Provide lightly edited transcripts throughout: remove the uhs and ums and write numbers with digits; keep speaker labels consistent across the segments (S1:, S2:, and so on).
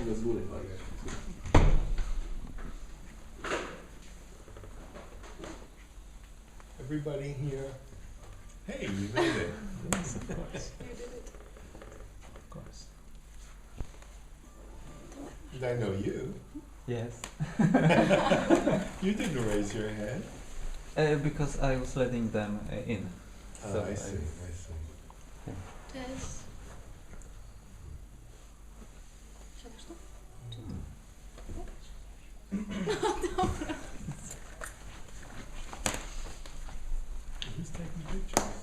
S1: z góry.
S2: Everybody here? Hey, you made it.
S1: Yes, of course.
S3: You did it.
S1: Of course.
S2: Did I know you?
S1: Yes.
S2: You didn't raise your hand.
S1: Because I was letting them in. So
S2: I see, I see.
S3: Cześć. Siadasz tu? Czy tu? Dobra.
S2: Who's taking pictures?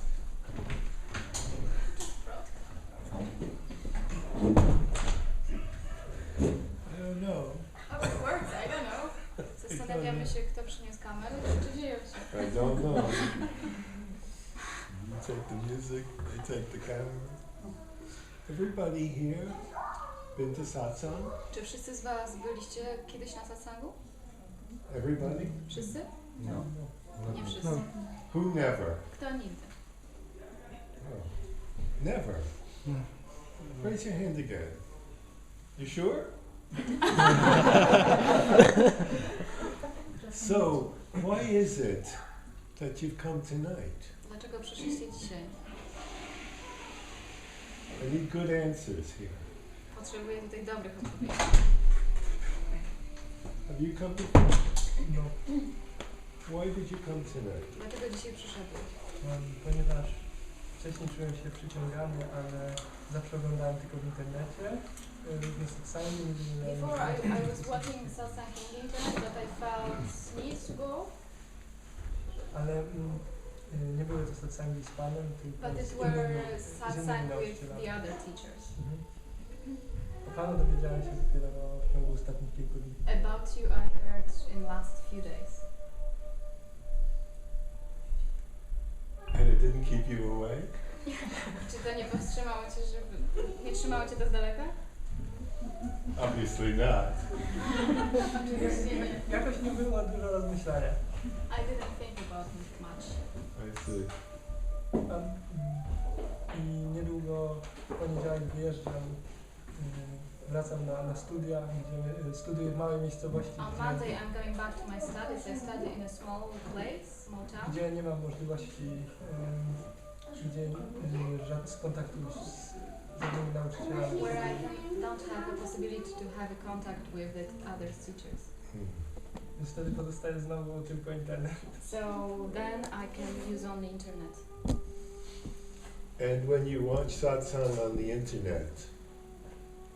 S2: I don't know.
S3: How it works, I don't know. Zastanawiamy się, kto przyniósł kamerę, czy dzieją się.
S2: I don't know. You take the music, they take the camera. Everybody here been to Satsang?
S3: Czy wszyscy z was byliście kiedyś na satsangu?
S2: Everybody?
S3: Wszyscy?
S2: No.
S3: Nie wszyscy.
S2: Who never?
S3: Kto nigdy?
S2: Oh. Never? Raise your hand again. You sure? So, why is it that you've come tonight?
S3: Dlaczego przyszliście dzisiaj?
S2: I need good answers here.
S3: Potrzebuję tutaj dobrych odpowiedzi.
S2: Have you come before?
S4: No,
S2: Why did you come tonight?
S3: Dlaczego dzisiaj przyszedłeś?
S4: ponieważ wcześniej czułem się przyciągany, ale zawsze oglądałem tylko w internecie, różne satsangi,
S3: Before I was watching Satsang in the internet, but I felt need to go.
S4: ale nie były to satsangi z Panem, tylko
S3: But
S4: z
S3: it
S4: innymi,
S3: were
S4: z
S3: satsang
S4: innymi
S3: with
S4: nauczycielami.
S3: the other teachers.
S4: Mhm. O Panu dowiedziałem się dopiero w ciągu ostatnich kilku dni.
S3: About you I heard in last few days.
S2: And it didn't keep you away?
S3: Czy to nie powstrzymało cię, nie trzymało cię to z daleka?
S2: Obviously not.
S3: Oczywiście nie.
S4: Jakoś nie było dużo rozmyślania.
S3: I didn't think about it much.
S2: I see.
S4: I niedługo w poniedziałek wyjeżdżam, wracam na studia, gdzie studiuję w małej miejscowości,
S3: On Monday I'm going back to my studies. I study in a small place, small town.
S4: gdzie nie mam możliwości, gdzie żadnych kontaktów z innymi nauczycielami.
S3: Where I don't have the possibility to have a contact with the other teachers.
S4: Więc wtedy pozostaje znowu tylko internet.
S3: So then I can use only internet.
S2: And when you watch satsang on the internet,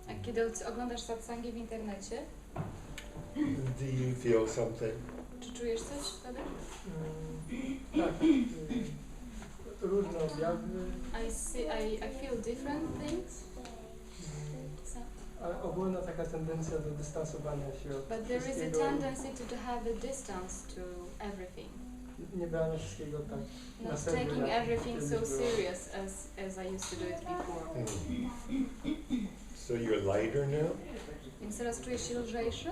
S3: A kiedy oglądasz satsangi w internecie,
S2: do you feel something?
S3: czy czujesz coś wtedy?
S4: Tak, różne objawy,
S3: I feel different things. So,
S4: ale ogólna taka tendencja do dystansowania się od
S3: but there is a
S4: wszystkiego,
S3: tendency to have a distance to everything.
S4: nie brania wszystkiego tak na
S3: Not
S4: serio,
S3: taking
S4: jak
S3: everything
S4: kiedyś
S3: so
S4: było.
S3: serious as I used to do it before.
S2: So you're lighter now?
S3: Więc teraz czujesz się lżejszy?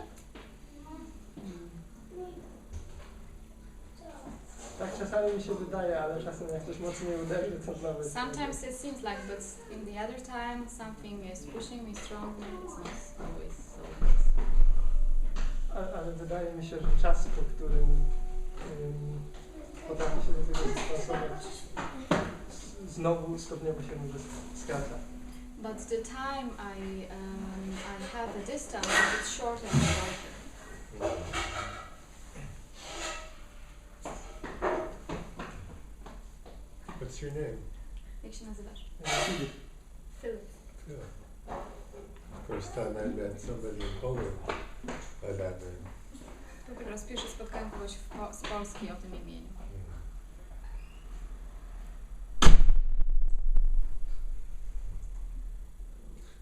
S4: Tak czasami mi się wydaje, ale czasem jak ktoś mocniej uderzy, to nawet...
S3: Sometimes it seems like, but in the other time something is pushing me strongly. It's not always so.
S4: Ale wydaje mi się, że czas, po którym potrafi się do tego dystansować, znowu stopniowo się może skraca.
S3: But the time I have the distance, it's shorter and shorter.
S2: What's your name?
S3: Jak się nazywasz?
S4: Filip,
S3: Philip.
S2: Phil. First time I met somebody in Poland by that name.
S3: To po raz pierwszy spotkałem kogoś z Polski o tym imieniu.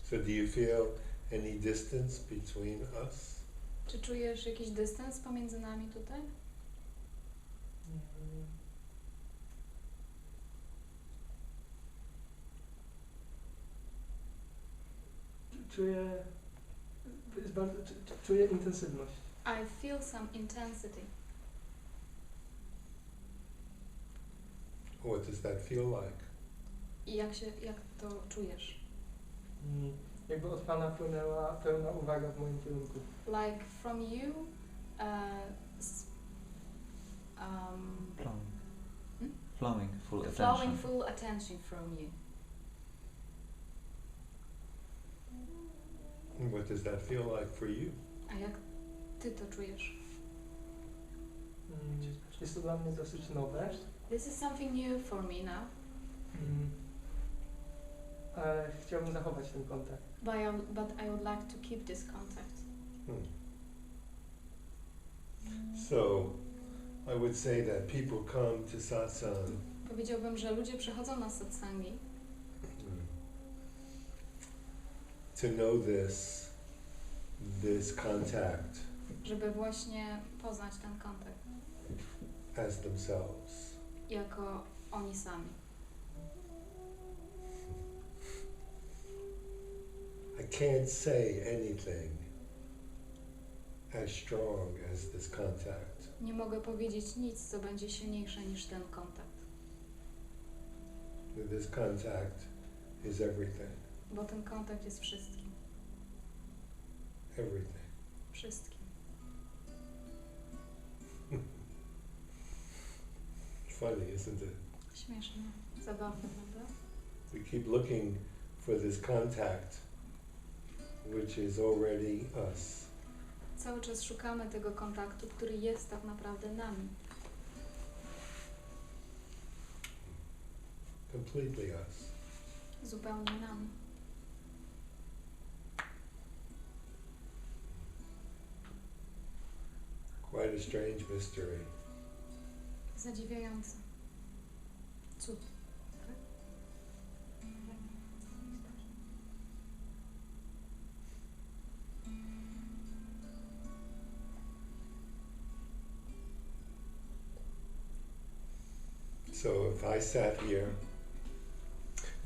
S2: So do you feel any distance between us?
S3: Czy czujesz jakiś dystans pomiędzy nami tutaj?
S4: Czuję intensywność.
S3: I feel some intensity.
S2: What does that feel like?
S3: I jak to czujesz?
S4: jakby od Pana płynęła pełna uwaga w moim kierunku.
S3: Like from you, s-
S1: Flowing.
S3: Hmm?
S1: Flowing full
S3: flowing
S1: attention.
S3: full attention from you.
S2: And what does that feel like for you?
S3: A jak ty to czujesz?
S4: Jest to dla mnie dosyć nowe.
S3: This is something new for me now,
S4: Ale chciałbym zachować ten kontakt.
S3: but I would like to keep this contact.
S2: So, I would say that people come to satsang
S3: Powiedziałbym, że ludzie przychodzą na satsangi,
S2: to know this contact
S3: żeby właśnie poznać ten kontakt
S2: as themselves.
S3: jako oni sami.
S2: I can't say anything as strong as this contact.
S3: Nie mogę powiedzieć nic, co będzie silniejsze niż ten kontakt,
S2: This contact is everything.
S3: bo ten kontakt jest wszystkim.
S2: Everything.
S3: Wszystkim.
S2: Funny, isn't it?
S3: Śmieszne, zabawne, prawda?
S2: We keep looking for this contact, which is already us.
S3: Cały czas szukamy tego kontaktu, który jest tak naprawdę nami.
S2: Completely us.
S3: Zupełnie nami.
S2: Quite a strange mystery.
S3: Zadziwiające. Cud.
S2: So if I sat here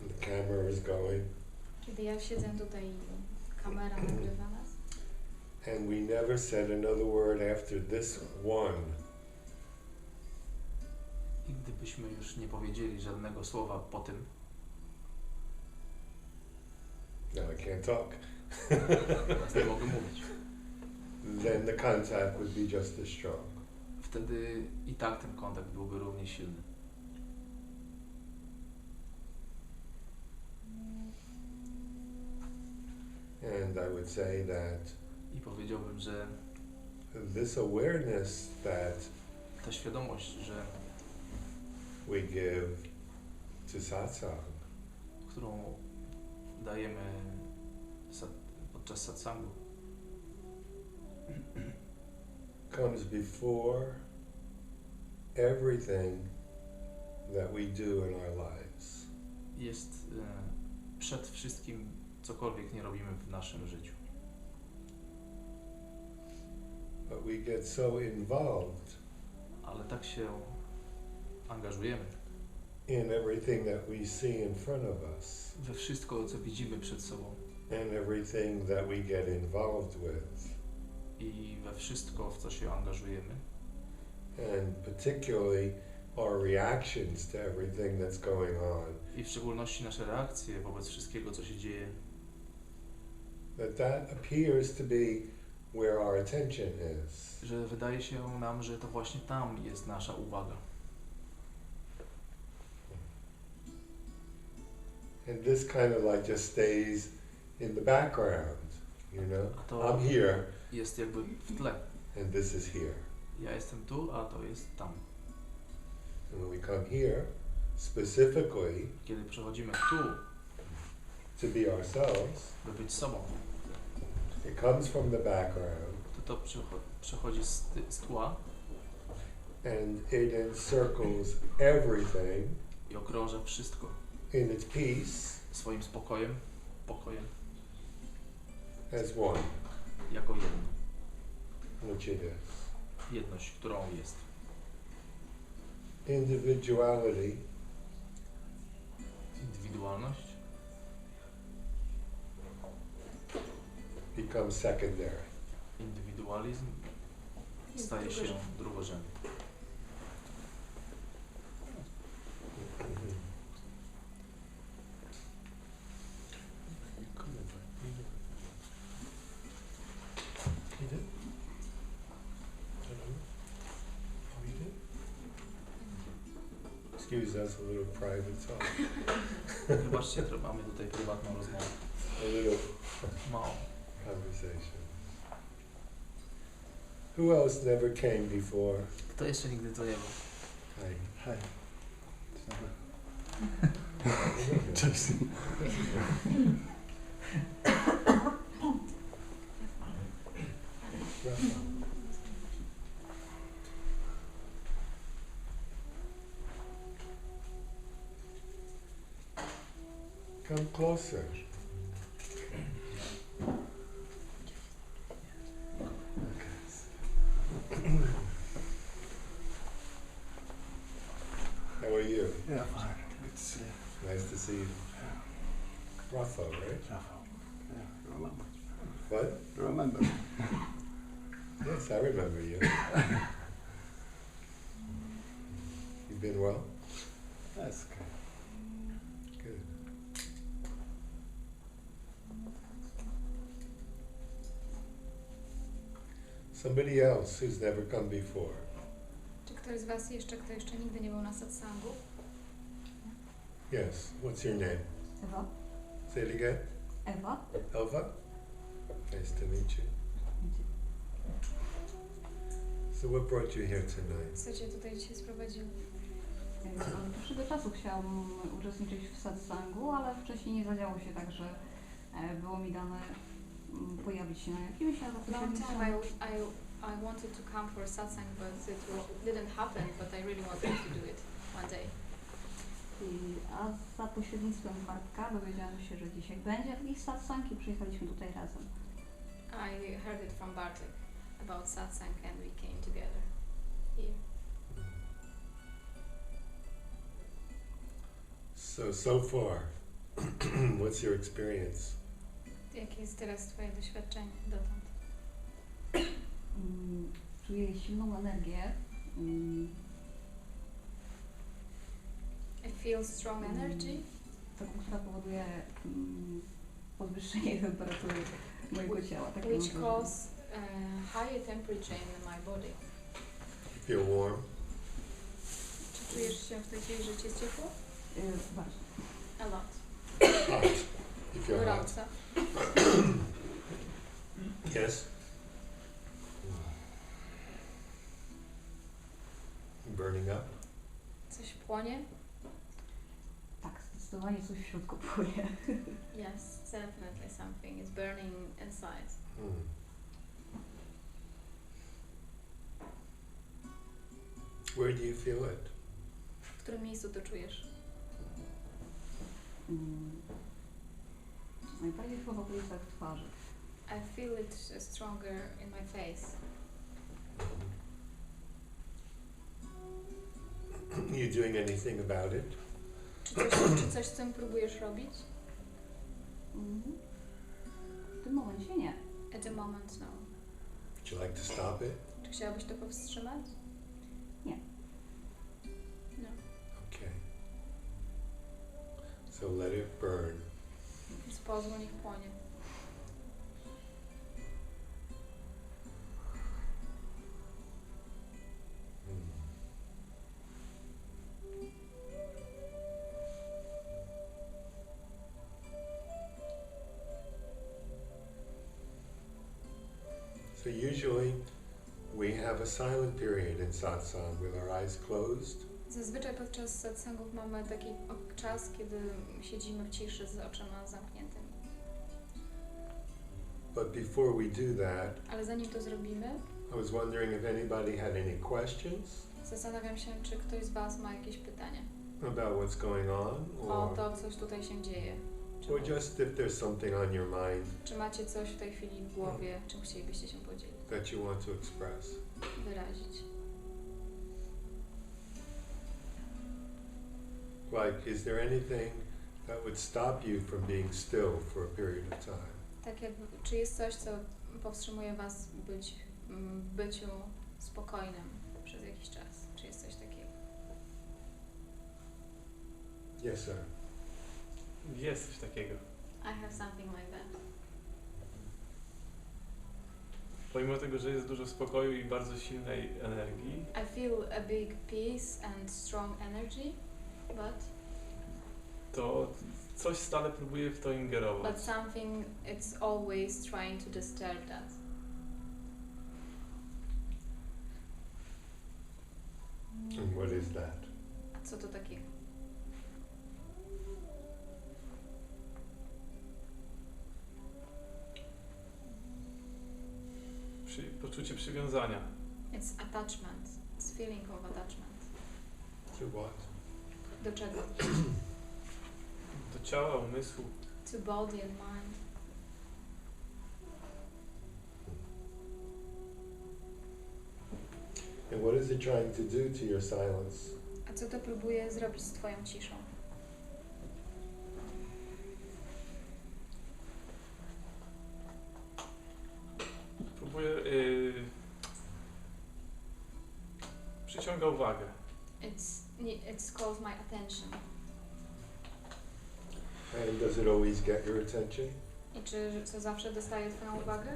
S2: and the camera is going
S3: Kiedy ja siedzę tutaj i kamera nagrywa nas
S2: and we never said another word after this one,
S5: I gdybyśmy już nie powiedzieli żadnego słowa po tym,
S2: now I can't talk,
S5: nie mogę mówić,
S2: then the contact would be just as strong.
S5: wtedy i tak ten kontakt byłby równie silny.
S2: And I would say that
S5: I powiedziałbym, że
S2: this awareness that
S5: ta świadomość, że
S2: we give to satsang
S5: którą dajemy podczas satsangu,
S2: comes before everything that we do in our lives.
S5: jest przed wszystkim, cokolwiek nie robimy w naszym życiu.
S2: But we get so involved
S5: Ale tak się angażujemy
S2: in everything that we see in front of us
S5: we wszystko, co widzimy przed sobą
S2: and everything that we get involved with.
S5: i we wszystko, w co się angażujemy,
S2: And particularly our reactions to everything that's going on,
S5: i w szczególności nasze reakcje wobec wszystkiego, co się dzieje,
S2: that appears to be where our attention is.
S5: że wydaje się nam, że to właśnie tam jest nasza uwaga.
S2: And this kind of like just stays in the background, you know?
S5: A to
S2: I'm here
S5: jest jakby w tle.
S2: and this is here.
S5: Ja jestem tu, a to jest tam.
S2: And when we come here, specifically
S5: Kiedy przechodzimy tu,
S2: to be ourselves,
S5: by być sobą,
S2: it comes from the background
S5: to przechodzi z tła
S2: and it encircles everything
S5: i okrąża wszystko
S2: in its peace
S5: swoim pokojem,
S2: as one,
S5: jako jedno.
S2: which it is.
S5: Jedność, którą jest.
S2: Individuality
S5: Indywidualność
S2: becomes secondary.
S5: indywidualizm staje się drugorzędny.
S2: excuse us, a little private talk.
S5: Wybaczcie, mamy tutaj prywatną rozmowę.
S2: A little
S5: Małą.
S2: conversation. Who else never came before?
S5: Kto jeszcze nigdy to nie był?
S2: Hi.
S6: Hi.
S2: Cześć. Come closer. How are you?
S6: Yeah, fine. Good to see you.
S2: Nice to see you. Rafa, right?
S6: Rafa. Yeah, you remember.
S2: What?
S6: You remember.
S2: Yes, I remember you. You've been well?
S6: That's okay.
S2: Good. Somebody else who's never come before.
S3: Czy ktoś z was jeszcze, kto jeszcze nigdy nie był na satsangu?
S2: Yes. What's your name?
S7: Ewa.
S2: Say it again.
S7: Ewa.
S2: Elva? Nice to meet you. So what brought you here tonight?
S3: Co cię tutaj dzisiaj sprowadziło?
S7: Od dłuższego czasu chciałam uczestniczyć w satsangu, ale wcześniej nie zadziało się tak, że było mi dane pojawić się na jakimś, ale
S3: Long time I wanted to come for satsang, but it didn't happen, but I really wanted to do it one day.
S7: A za pośrednictwem Bartka dowiedziałam się, że dzisiaj będzie jakiś satsang i przyjechaliśmy tutaj razem.
S3: I heard it from Bartek about satsang and we came together here.
S2: So far, what's your experience?
S3: Jakie jest teraz twoje doświadczenie dotąd?
S7: Czuję silną energię.
S3: I feel strong energy.
S7: Taką, która powoduje podwyższenie temperatury mojego ciała. Tak
S3: Which
S7: mam
S3: cause higher temperature in my body.
S2: You feel warm?
S3: Czy czujesz się w tej chwili, że ci jest ciepło?
S7: Bardzo.
S3: A lot.
S2: Hot. You feel hot?
S3: Gorąco.
S2: Yes. Burning up?
S3: Coś płonie?
S7: Tak, zdecydowanie coś w środku płynie.
S3: Yes, definitely something is burning inside.
S2: Where do you feel it?
S3: W którym miejscu to czujesz?
S7: Najbardziej chyba w okolicach twarzy.
S3: I feel it stronger in my face.
S2: You doing anything about it?
S3: Czy coś z tym próbujesz robić?
S7: W tym momencie nie.
S3: At the moment, no.
S2: Would you like to stop it?
S3: Czy chciałabyś to powstrzymać?
S7: Nie.
S3: No.
S2: Okay. So let it burn.
S3: Więc pozwól, niech płonie.
S2: So usually we have a silent period in satsang with our eyes closed.
S3: Zazwyczaj podczas satsangów mamy taki czas, kiedy siedzimy w ciszy z oczyma zamkniętymi.
S2: But before we do that,
S3: Ale zanim to zrobimy,
S2: I was wondering if anybody had any questions
S3: zastanawiam się, czy ktoś z was ma jakieś pytania
S2: about what's going on,
S3: o to, coś tutaj się dzieje.
S2: or just if there's something on your mind
S3: Czy macie coś w tej chwili w głowie, czym chcielibyście się podzielić,
S2: that you want to express.
S3: wyrazić?
S2: Like, is there anything that would stop you from being still for a period of time?
S3: Tak jakby, czy jest coś, co powstrzymuje was w byciu spokojnym przez jakiś czas? Czy jest coś takiego?
S2: Yes, sir.
S5: Jest coś takiego.
S3: I have something like that.
S5: Pomimo tego, że jest dużo spokoju i bardzo silnej energii,
S3: I feel a big peace and strong energy. But
S5: to coś stale próbuje w to ingerować.
S3: but something it's always trying to disturb that.
S2: And what is that?
S3: A co to takiego?
S5: Poczucie przywiązania.
S3: It's attachment. It's feeling of attachment.
S2: To what?
S3: Do czego?
S5: Do ciała, umysłu.
S3: To body and mind.
S2: And what is it trying to do to your silence?
S3: A co to próbuje zrobić z twoją ciszą?
S5: Próbuje... przyciąga uwagę.
S3: It calls my attention.
S2: And does it always get your attention?
S3: I czy to zawsze dostaje twoją uwagę?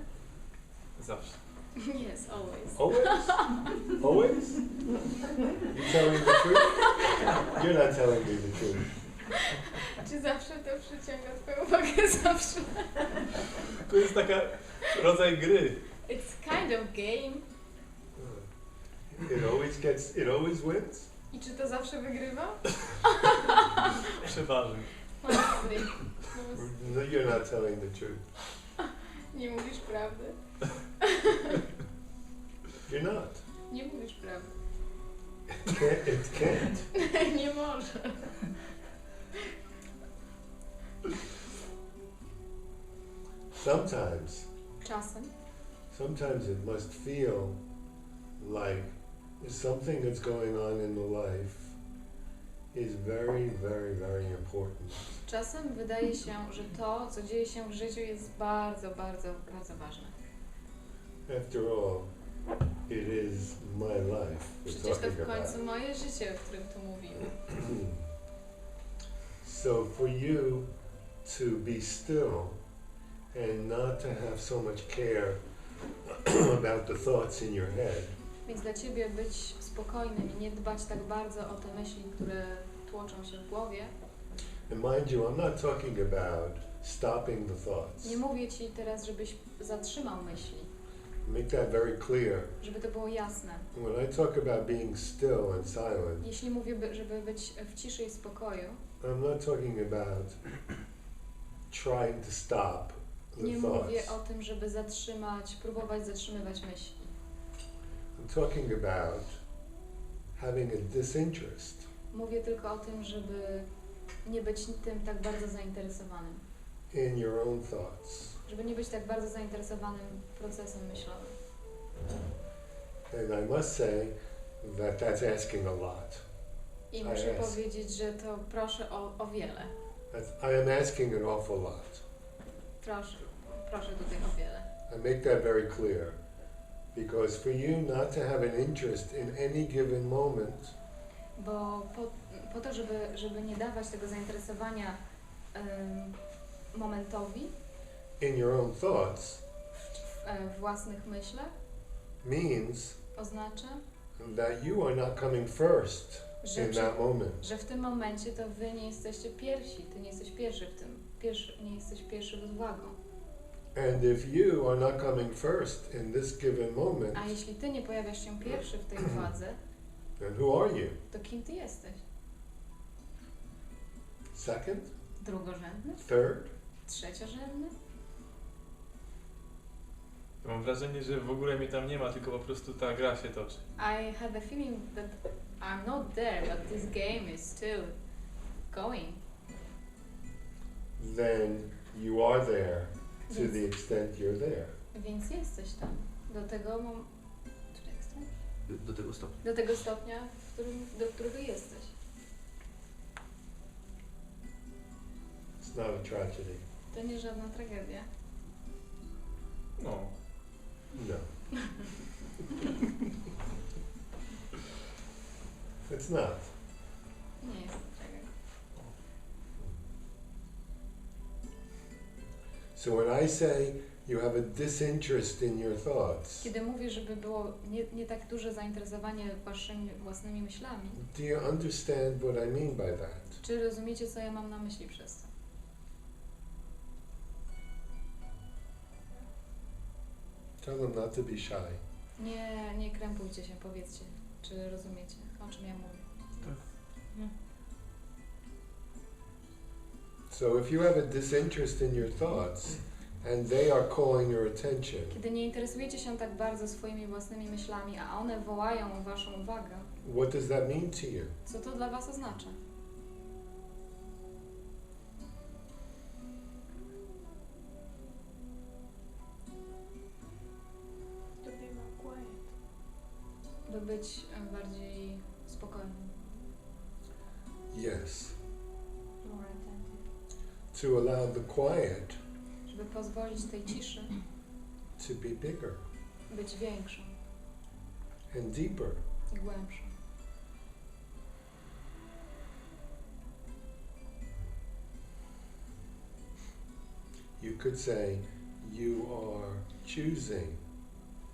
S5: Zawsze.
S3: Yes, always.
S2: Always? Always? You telling the truth? You're not telling me the truth.
S3: Czy zawsze to przyciąga twoją uwagę? Zawsze.
S5: To jest taka rodzaj gry.
S3: It's kind of game.
S2: It always wins?
S3: I czy to zawsze wygrywa?
S5: Przeważnie.
S3: Mostly.
S2: No, you're not telling the truth.
S3: Nie mówisz prawdy.
S2: You're not.
S3: Nie mówisz prawdy.
S2: It can't.
S3: Nie może.
S2: Sometimes it must feel like something that's going on in the life is very, very, very important.
S3: Czasem wydaje się, że to, co dzieje się w życiu, jest bardzo, bardzo, bardzo ważne.
S2: After all, it is my life we're
S3: Przecież to
S2: talking
S3: w końcu
S2: about.
S3: moje życie, o którym tu mówimy.
S2: So for you to be still and not to have so much care about the thoughts in your head,
S3: Więc dla Ciebie być spokojnym i nie dbać tak bardzo o te myśli, które tłoczą się w głowie.
S2: and mind you, I'm not talking about stopping the thoughts.
S3: Nie mówię Ci teraz, żebyś zatrzymał myśli,
S2: Make that very clear.
S3: żeby to było jasne.
S2: When I talk about being still and silent,
S3: Jeśli mówię, żeby być w ciszy i spokoju,
S2: I'm not talking about trying to stop the
S3: nie
S2: thoughts.
S3: mówię o tym, żeby próbować zatrzymywać myśli.
S2: I'm talking about having a disinterest
S3: Mówię tylko o tym, żeby nie być tym tak bardzo zainteresowanym.
S2: in your own thoughts.
S3: Żeby nie być tak bardzo zainteresowanym procesem myślowym.
S2: And I must say that that's asking a lot.
S3: I muszę
S2: Yes.
S3: powiedzieć, że to proszę o wiele.
S2: I am asking an awful lot.
S3: Proszę tutaj o wiele.
S2: I make that very clear. Because for you not to have an interest in any given moment,
S3: Bo po to, żeby nie dawać tego zainteresowania momentowi
S2: in your own thoughts,
S3: w własnych myślach,
S2: means
S3: oznacza,
S2: that you are not coming first
S3: że,
S2: in that moment.
S3: że w tym momencie to wy nie jesteście pierwsi, ty nie jesteś pierwszy w tym, nie jesteś pierwszy z uwagą.
S2: And if you are not coming first in this given moment,
S3: A jeśli ty nie pojawiasz się pierwszy w tej uwadze,
S2: then who are you?
S3: to kim ty jesteś?
S2: Second?
S3: Drugorzędny?
S2: Third?
S3: Trzeciorzędny?
S5: Mam wrażenie, że w ogóle mnie tam nie ma, tylko po prostu ta gra się toczy.
S3: I have a feeling that I'm not there, but this game is still going.
S2: Then you are there to
S3: Yes.
S2: the extent you're there.
S3: Więc jesteś tam. Do tego
S5: Do tego stopnia.
S3: do tego stopnia, do którego jesteś.
S2: It's not a tragedy.
S3: To nie żadna tragedia.
S5: No.
S2: No. It's not.
S3: Nie jest to tragedia.
S2: So when I say you have a disinterest in your thoughts.
S3: Kiedy mówię, żeby było nie tak duże zainteresowanie waszymi własnymi myślami,
S2: Do you understand what I mean by that?
S3: czy rozumiecie, co ja mam na myśli przez to?
S2: Tell them not to be shy.
S3: Nie krępujcie się, powiedzcie, czy rozumiecie, o czym ja mówię.
S2: So if you have a disinterest in your thoughts and they are calling your attention,
S3: Kiedy nie interesujecie się tak bardzo swoimi własnymi myślami, a one wołają waszą uwagę,
S2: what does that mean to you?
S3: co to dla was oznacza?
S8: To be more quiet.
S3: By być bardziej spokojnym.
S2: Yes.
S8: More attentive.
S2: To allow the quiet
S3: Żeby pozwolić tej ciszy
S2: to be bigger
S3: być większą
S2: and deeper.
S3: i głębszą.
S2: You could say you are choosing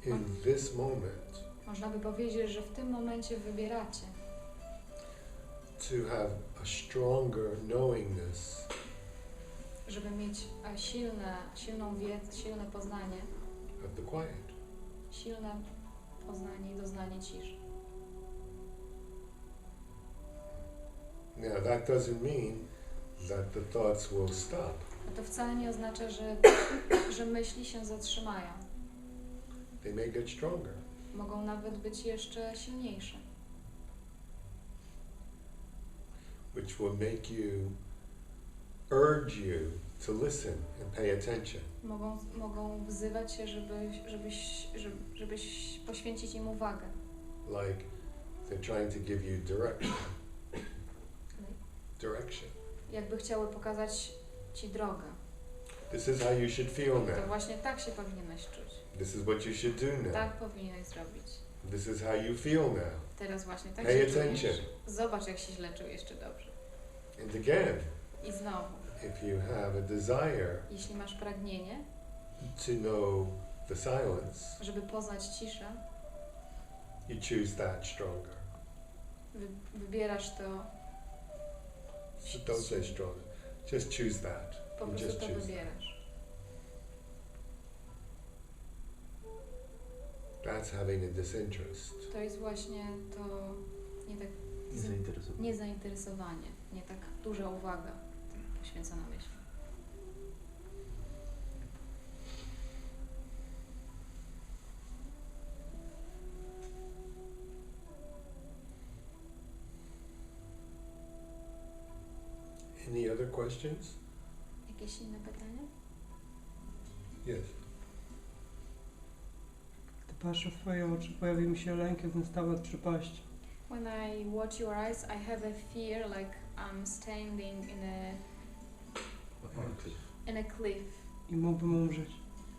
S2: in this moment
S3: Można by powiedzieć, że w tym momencie wybieracie,
S2: to have a stronger knowingness
S3: żeby mieć silną wiedzę, silne poznanie,
S2: of the quiet.
S3: silne poznanie i doznanie ciszy.
S2: Now that doesn't mean that the thoughts will stop.
S3: A to wcale nie oznacza, że myśli się zatrzymają.
S2: They may get stronger.
S3: Mogą nawet być jeszcze silniejsze,
S2: Which will make you, urge you to listen and pay attention.
S3: mogą wzywać się, żebyś poświęcić im uwagę.
S2: Like they're trying to give you direction.
S3: Jakby chciały pokazać ci drogę.
S2: This is how you should feel
S3: To
S2: now.
S3: właśnie tak się powinieneś czuć.
S2: This is what you should do now.
S3: Tak powinieneś zrobić.
S2: This is how you feel now.
S3: Teraz właśnie tak
S2: Pay
S3: się
S2: attention.
S3: czujesz. Zobacz, jak się źle czujesz, czy dobrze.
S2: And again,
S3: I znowu,
S2: if you have a desire
S3: jeśli masz pragnienie,
S2: to know the silence,
S3: żeby poznać ciszę,
S2: you choose that stronger.
S3: wybierasz to,
S2: So don't say stronger. Just choose that.
S3: po
S2: You
S3: prostu
S2: just
S3: to
S2: choose
S3: wybierasz.
S2: That's having a disinterest.
S3: To jest właśnie to
S5: Zainteresowanie.
S3: niezainteresowanie, nie tak duża uwaga poświęcona myśli.
S2: Any other questions?
S3: Jakieś inne pytania?
S2: Yes.
S9: Gdy patrzę w twoje oczy, pojawi mi się lęk, jakbym stał nad przepaścią.
S3: When I watch your eyes, I have a fear like I'm standing in a cliff,
S9: I mógłbym umrzeć.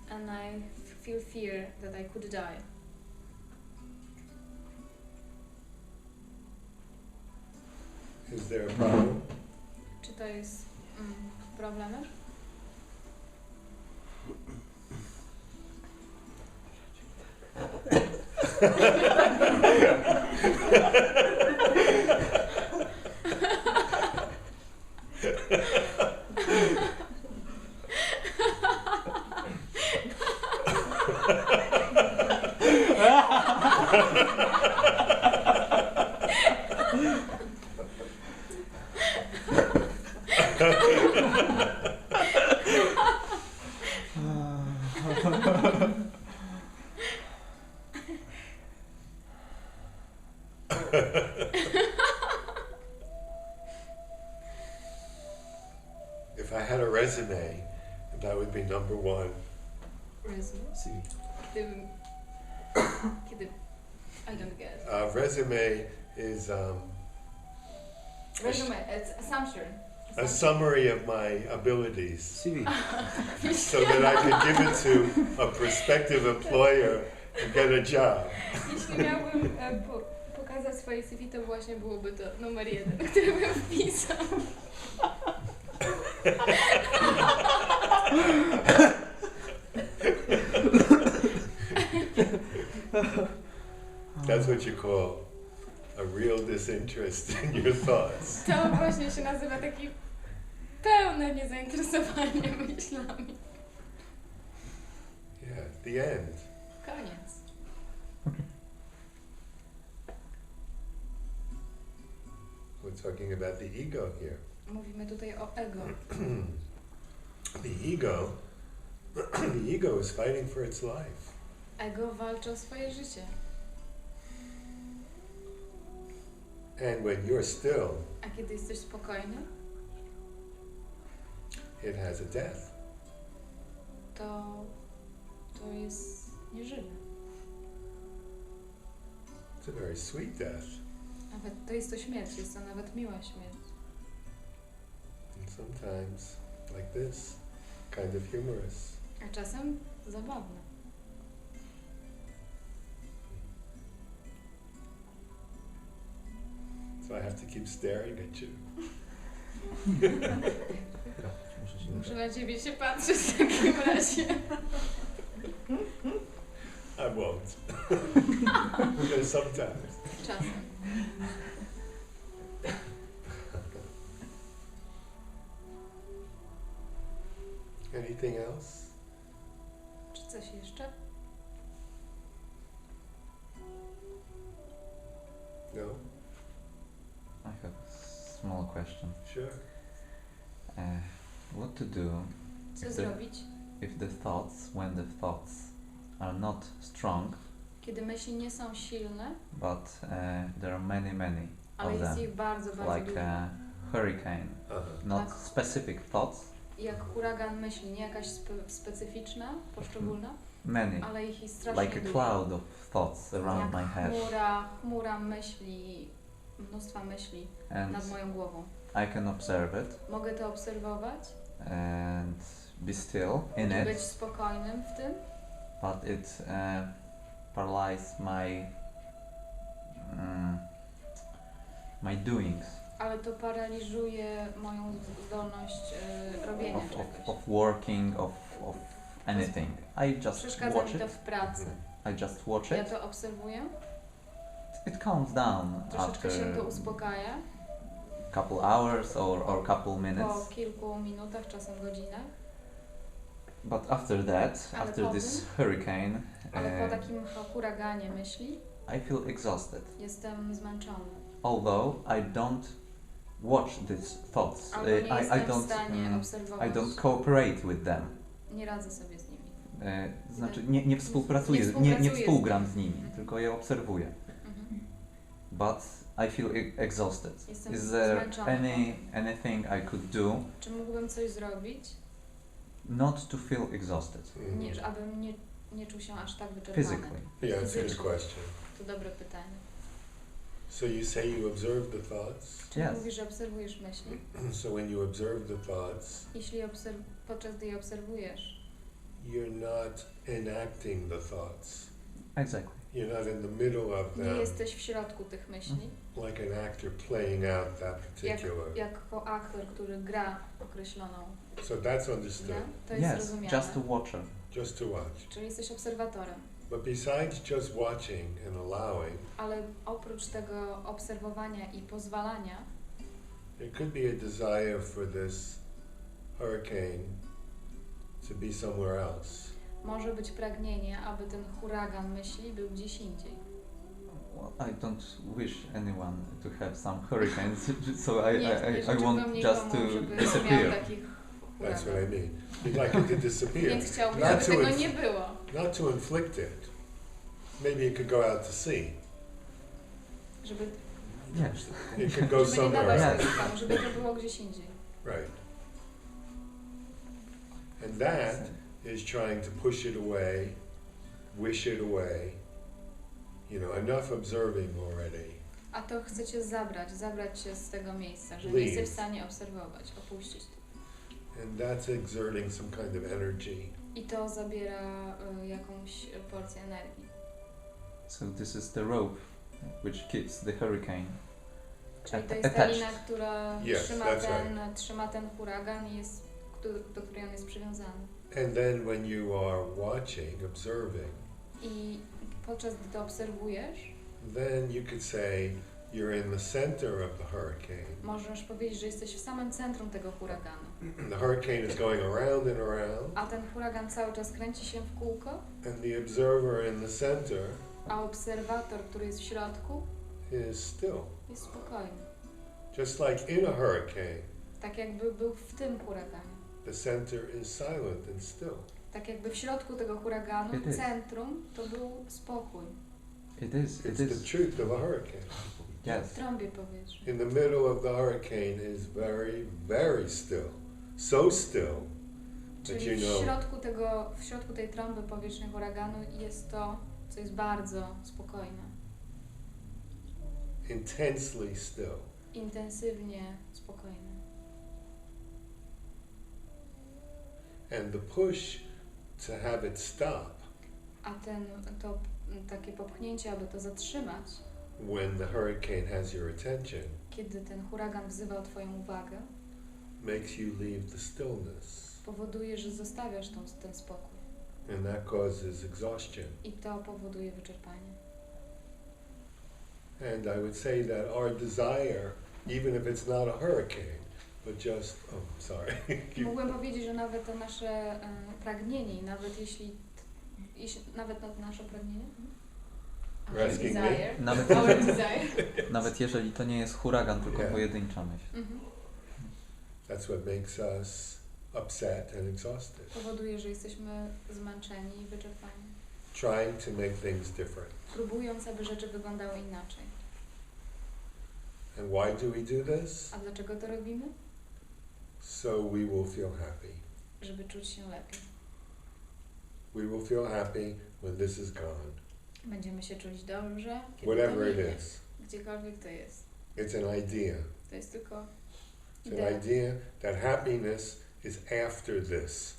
S3: and I feel fear that I could die.
S2: Is there a problem?
S3: Czy to jest problemem?
S2: If I had a resume, that would be number one.
S3: Resume?
S5: CV.
S3: Kiedy... I don't get it.
S2: Resume is
S3: Resume, it's assumption.
S2: a summary of my abilities,
S5: CV.
S2: so that I could give it to a prospective employer and get a job.
S3: Jeśli miałbym pokazać swoje CV, to właśnie byłoby to numer 1, który bym wpisał.
S2: That's what you call a real disinterest in your thoughts.
S3: To właśnie się nazywa taki pełne niezainteresowanie myślami.
S2: Yeah, the end.
S3: Koniec.
S2: We're talking about the ego here.
S3: Mówimy tutaj o ego.
S2: The ego is fighting for its life.
S3: Ego walczy o swoje życie.
S2: And when you're still,
S3: A kiedy jesteś spokojny,
S2: it has a death.
S3: to jest nieżywe.
S2: It's a very sweet death.
S3: Nawet to jest to śmierć, jest to nawet miła śmierć.
S2: And sometimes, like this, kind of humorous.
S3: A czasem zabawne.
S2: So I have to keep staring at you.
S3: Muszę na ciebie się patrzeć w takim razie.
S2: I won't. Because sometimes.
S3: Czasem.
S2: Anything else?
S3: Czy coś jeszcze?
S2: No?
S1: I have a small question.
S2: Sure.
S1: What to do
S3: Co
S1: if
S3: zrobić,
S1: when the thoughts are not strong,
S3: kiedy myśli nie są silne,
S1: but there are many
S3: ale
S1: of
S3: jest
S1: them,
S3: ich bardzo, bardzo
S1: like
S3: dużo.
S1: a hurricane, not
S3: Tak.
S1: specific thoughts,
S3: Jak huragan myśli, nie jakaś specyficzna, poszczególna,
S1: many,
S3: ale ich jest strasznie
S1: like a
S3: dużo.
S1: cloud of thoughts around
S3: Jak
S1: my head,
S3: chmura myśli, mnóstwa myśli
S1: and
S3: nad moją głową.
S1: I can observe it
S3: Mogę to obserwować
S1: and be still in
S3: i być
S1: it,
S3: spokojnym w tym,
S1: but it paralyzes my doings
S3: ale to paraliżuje moją zdolność robienia czegoś.
S1: of working, of anything. I just
S3: Przeszkadza
S1: watch
S3: mi to
S1: it.
S3: w pracy.
S1: I just watch
S3: Ja
S1: it.
S3: to obserwuję,
S1: It calms down
S3: troszeczkę się
S1: after
S3: to uspokaja
S1: couple hours or couple
S3: po
S1: minutes.
S3: kilku minutach, czasem godzinach,
S1: But after that,
S3: Ale
S1: after
S3: potem?
S1: this hurricane,
S3: ale po takim huraganie myśli
S1: I feel exhausted.
S3: jestem zmęczony.
S1: Although I don't watch these thoughts,
S3: Albo nie
S1: I
S3: jestem w stanie
S1: I
S3: obserwować,
S1: don't cooperate with them.
S3: nie radzę sobie z nimi.
S1: Znaczy nie współpracuję, nie
S3: współpracuję z
S1: współgram
S3: nimi.
S1: z nimi, tylko je obserwuję.
S3: Mhm.
S1: But I feel exhausted.
S3: Jestem
S1: Is there
S3: zmęczony.
S1: anything I could do
S3: Czy mógłbym coś zrobić,
S1: not to feel exhausted
S3: abym nie czuł się aż tak wyczerpany?
S1: physically?
S2: Yeah, it's a good question.
S3: To dobre pytanie.
S2: So you say you observe the thoughts.
S3: Czyli
S1: Yes.
S3: mówisz, że obserwujesz myśli?
S2: So when you observe the thoughts,
S3: Jeśli podczas gdy je obserwujesz,
S2: you're not enacting the thoughts.
S1: Exactly.
S2: You're not in the middle of
S3: nie
S2: them,
S3: jesteś w środku tych myśli,
S2: like an actor playing out that particular.
S3: jako aktor, który gra określoną
S2: So that's
S3: grę.
S2: understood.
S3: To jest
S1: Yes,
S3: zrozumiane.
S1: just a watcher.
S2: Just to watch.
S3: Czyli jesteś obserwatorem.
S2: But besides just watching and allowing,
S3: Ale oprócz tego obserwowania i pozwalania,
S2: there could be a desire for this hurricane to be somewhere else.
S3: może być pragnienie, aby ten huragan myśli był gdzieś indziej.
S1: Well, I don't wish anyone to have some hurricanes, so
S3: Nie
S1: I
S3: życzyłbym
S1: want
S3: nikomu,
S1: just to
S3: żeby
S1: disappear.
S3: miał takich
S2: That's what I
S3: huragan.
S2: mean. You'd like it to disappear.
S3: Więc chciałbym,
S2: Not
S3: żeby
S2: to
S3: tego
S2: inf-
S3: nie było.
S2: Not to inflict it. Maybe it could go out to sea.
S3: Żeby,
S1: Yes.
S2: It could go
S3: żeby nie
S2: somewhere
S3: dawać
S1: else.
S3: tego stanu, żeby to było gdzieś indziej.
S2: Right. And that is trying to push it away, wish it away. You know, enough observing already.
S3: A to chcecie zabrać się z tego miejsca, że nie
S2: Leave.
S3: jesteś w stanie obserwować, opuścić to.
S2: And that's exerting some kind of energy.
S3: I to zabiera jakąś porcję energii.
S1: So this is the rope which keeps the hurricane
S3: Czyli to jest ta
S1: attached.
S3: lina, która
S2: Yes,
S3: trzyma ten huragan i do której on jest przywiązany.
S2: And then when you are watching, observing,
S3: I podczas gdy to obserwujesz,
S2: then you could say you're in the center of the hurricane.
S3: możesz powiedzieć, że jesteś w samym centrum tego huraganu.
S2: The hurricane is going around and around,
S3: A ten huragan cały czas kręci się w kółko,
S2: and the observer in the center
S3: a obserwator, który jest w środku,
S2: is still.
S3: jest spokojny.
S2: Just like in a hurricane,
S3: Tak jakby był w tym huraganie.
S2: the center is silent and still.
S3: Tak jakby w środku tego huraganu,
S1: It is.
S3: centrum, to był spokój.
S1: It
S2: It's
S1: is.
S2: the truth of a hurricane.
S1: Yes.
S3: W trąbie powietrza.
S2: In the middle of the hurricane is very, very still. So still that
S3: Czyli
S2: you know
S3: w środku tej trąby powietrznej huraganu jest to, co jest bardzo spokojne.
S2: intensely still.
S3: Intensywnie spokojne.
S2: And the push to have it stop
S3: A to takie popchnięcie, aby to zatrzymać,
S2: when the hurricane has your attention
S3: kiedy ten huragan wzywa o Twoją uwagę,
S2: makes you leave the stillness.
S3: powoduje, że zostawiasz ten spokój.
S2: And that causes exhaustion.
S3: I to powoduje wyczerpanie.
S2: And I would say that our desire, even if it's not a hurricane, but just, sorry.
S3: Mógłbym powiedzieć, że nawet to nasze pragnienie, i nawet jeśli nawet nasze pragnienie,
S2: You're asking me?
S3: desire,
S1: Nawet
S3: our
S1: jeżeli,
S3: desire,
S1: nawet jeżeli to nie jest huragan, tylko
S2: Yeah.
S1: pojedyncza myśl.
S2: That's what makes us upset and exhausted.
S3: powoduje, że jesteśmy zmęczeni i wyczerpani.
S2: Trying to make things different.
S3: Próbując, aby rzeczy wyglądały inaczej.
S2: And why do we do this?
S3: A dlaczego to robimy?
S2: So we will feel happy.
S3: Żeby czuć się lepiej.
S2: We will feel happy when this is gone.
S3: Będziemy się czuć dobrze, kiedy
S2: Whatever
S3: to
S2: it
S3: minie.
S2: is.
S3: Gdziekolwiek to jest.
S2: It's an idea.
S3: To jest tylko
S2: It's
S3: idea.
S2: an idea that happiness is after this.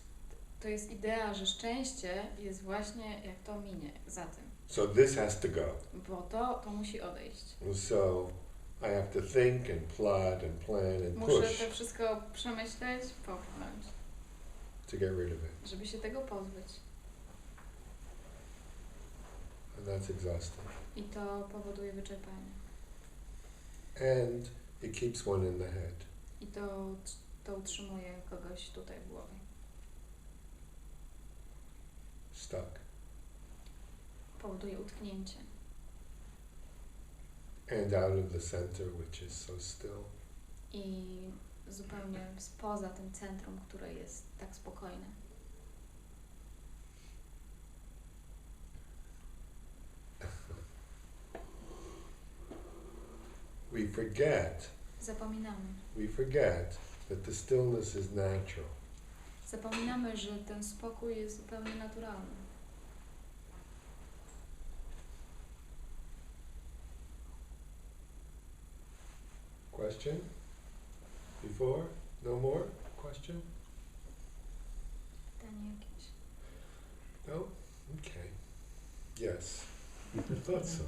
S3: To jest idea, że szczęście jest właśnie jak to minie, za tym.
S2: So this has to go.
S3: Bo to musi odejść.
S2: And so I have to think and plot and plan and
S3: Muszę
S2: push
S3: to wszystko przemyśleć, popchnąć,
S2: to get rid of it.
S3: żeby się tego pozbyć.
S2: And that's exhausting.
S3: I to powoduje wyczerpanie.
S2: And it keeps one in the head.
S3: I to utrzymuje kogoś tutaj w głowie.
S2: Stuck.
S3: Powoduje utknięcie.
S2: And out of the center, which is so still.
S3: I zupełnie spoza tym centrum, które jest tak spokojne.
S2: We forget that the stillness is natural.
S3: Zapominamy, że ten spokój jest zupełnie naturalny.
S2: Question? Before? No more? Question?
S3: Pytanie jakieś.
S2: No? Okay. Yes. I thought so.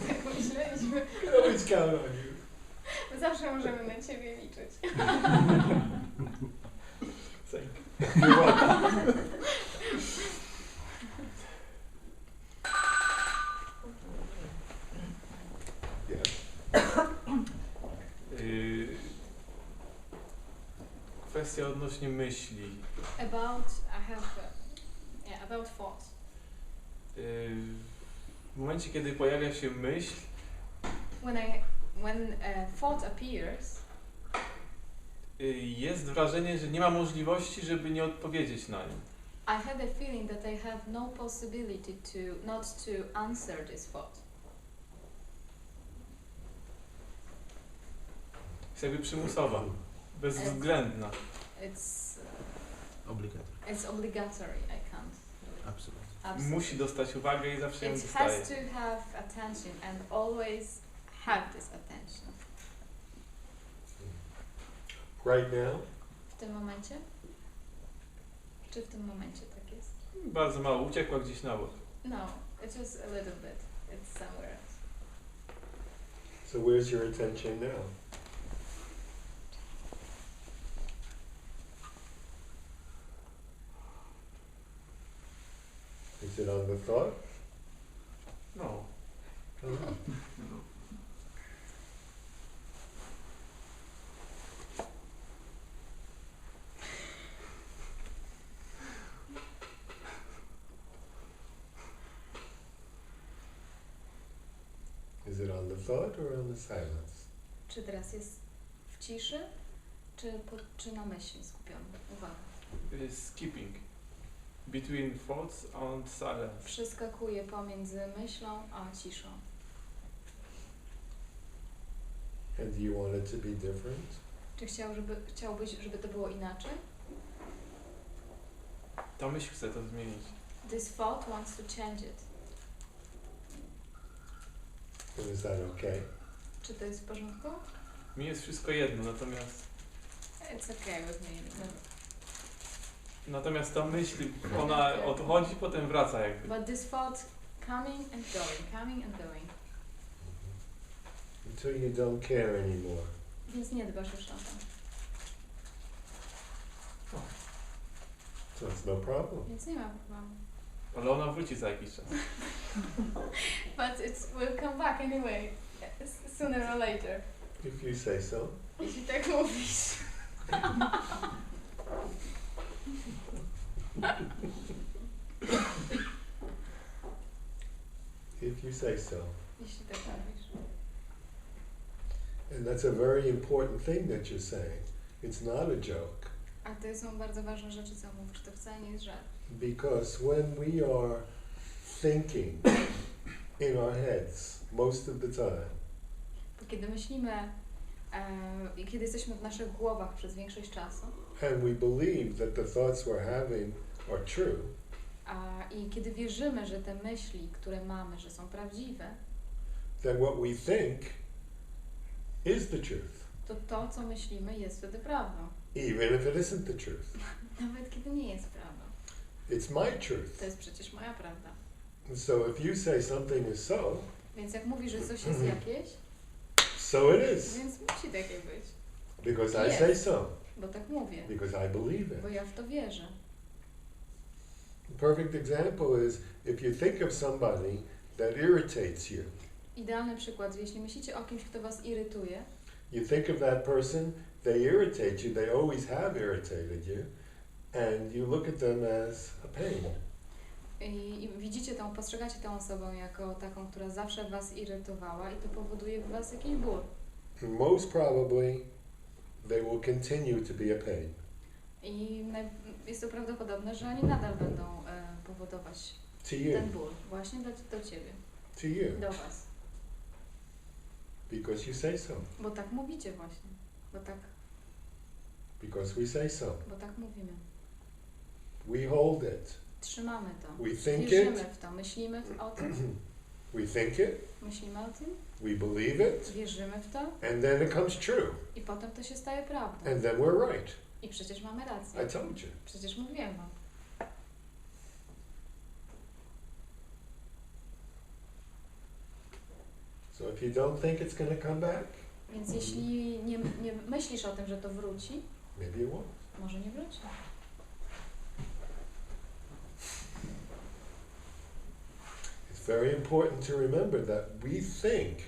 S3: Tak myśleliśmy.
S2: I can always count on you.
S3: Zawsze możemy na Ciebie liczyć.
S2: Thank you. You're welcome.
S5: Kwestia odnośnie myśli.
S3: About thoughts.
S5: W momencie, kiedy pojawia się myśl,
S3: When thought appears,
S5: jest wrażenie, że nie ma możliwości, żeby nie odpowiedzieć na nią.
S3: I had a feeling that I have no possibility not to answer this thought.
S5: Jest jakby przymusowa, bezwzględna.
S3: It's
S5: Obligatory.
S3: I can't do it.
S5: Absolutely. Musi dostać uwagę i zawsze ją
S3: It
S5: dostaje.
S3: has to have attention and always have this attention.
S2: Right now?
S3: W tym momencie? Czy w tym momencie tak jest?
S5: Bardzo mało, uciekła gdzieś na bok.
S3: No, it's just a little bit. It's somewhere else.
S2: So where's your attention now? It's Is it on the thought?
S5: No.
S2: Oh. Is it on the thought or on the silence?
S3: Czy teraz jest w ciszy, czy na myśli skupiony? Uwaga.
S5: It is skipping between thoughts and silence.
S3: Przeskakuje pomiędzy myślą a ciszą.
S2: And do you want it to be different?
S3: Czy chciałbyś, żeby to było inaczej?
S5: Ta myśl chce to zmienić.
S3: This thought wants to change it.
S2: And is that okay?
S3: Czy to jest w porządku?
S5: Mi jest wszystko jedno, natomiast
S3: It's okay with me.
S5: natomiast ta myśl, ona odchodzi, potem wraca jakby.
S3: But this thought coming and going, coming and going.
S2: Until you don't care anymore.
S3: Więc nie dbasz już o to.
S2: So it's no problem.
S3: Więc nie ma problemu.
S5: Ale ona wróci za jakiś czas.
S3: But it will come back anyway. Sooner or later.
S2: If you say so.
S3: Jeśli tak mówisz.
S2: If you say so.
S3: Jeśli tak mówisz.
S2: And that's a very important thing that you're saying. It's not a joke.
S3: A to są bardzo ważne rzeczy, co mówisz. To wcale nie jest żart.
S2: Because when we are thinking in our heads most of the time,
S3: Bo kiedy myślimy i kiedy jesteśmy w naszych głowach przez większość czasu
S2: and we believe that the thoughts we're having are true,
S3: i kiedy wierzymy, że te myśli, które mamy, że są prawdziwe,
S2: then what we think is the truth,
S3: to, co myślimy, jest wtedy prawdą.
S2: even if it isn't the truth.
S3: Nawet kiedy nie jest prawdą.
S2: It's my truth.
S3: To jest przecież moja prawda.
S2: So if you say something is so,
S3: Więc jak mówisz, że coś jest jakieś,
S2: so it is.
S3: więc musi takie być.
S2: Because I
S3: Yes.
S2: say so.
S3: Bo tak mówię.
S2: Because I believe
S3: Bo
S2: it.
S3: ja w to wierzę.
S2: A perfect example is if you think of somebody that irritates you.
S3: Idealny przykład, jeśli myślicie o kimś, kto was irytuje,
S2: You think of that person, they irritate you, they always have irritated you, and you look at them as a pain.
S3: i widzicie postrzegacie tę osobę jako taką, która zawsze was irytowała i to powoduje w was jakiś ból.
S2: Most probably, they will continue to be a pain.
S3: I jest to prawdopodobne, że oni nadal będą powodować
S2: To you.
S3: ten ból właśnie do ciebie,
S2: To you.
S3: do was.
S2: Because you say so.
S3: Bo tak mówicie właśnie.
S2: Because we say so.
S3: Bo tak mówimy.
S2: We hold it.
S3: Trzymamy to.
S2: We think
S3: Wierzymy
S2: it.
S3: w to. Myślimy o tym.
S2: We think it.
S3: Myślimy o tym.
S2: We believe it.
S3: Wierzymy w to.
S2: And then it comes true.
S3: I potem to się staje prawdą.
S2: And then we're right.
S3: I przecież mamy rację.
S2: I told you.
S3: Przecież mówiłem wam.
S2: So if you don't think it's going to come back,
S3: Więc jeśli nie myślisz o tym, że to wróci,
S2: maybe it won't.
S3: może nie wróci.
S2: It's very important to remember that we think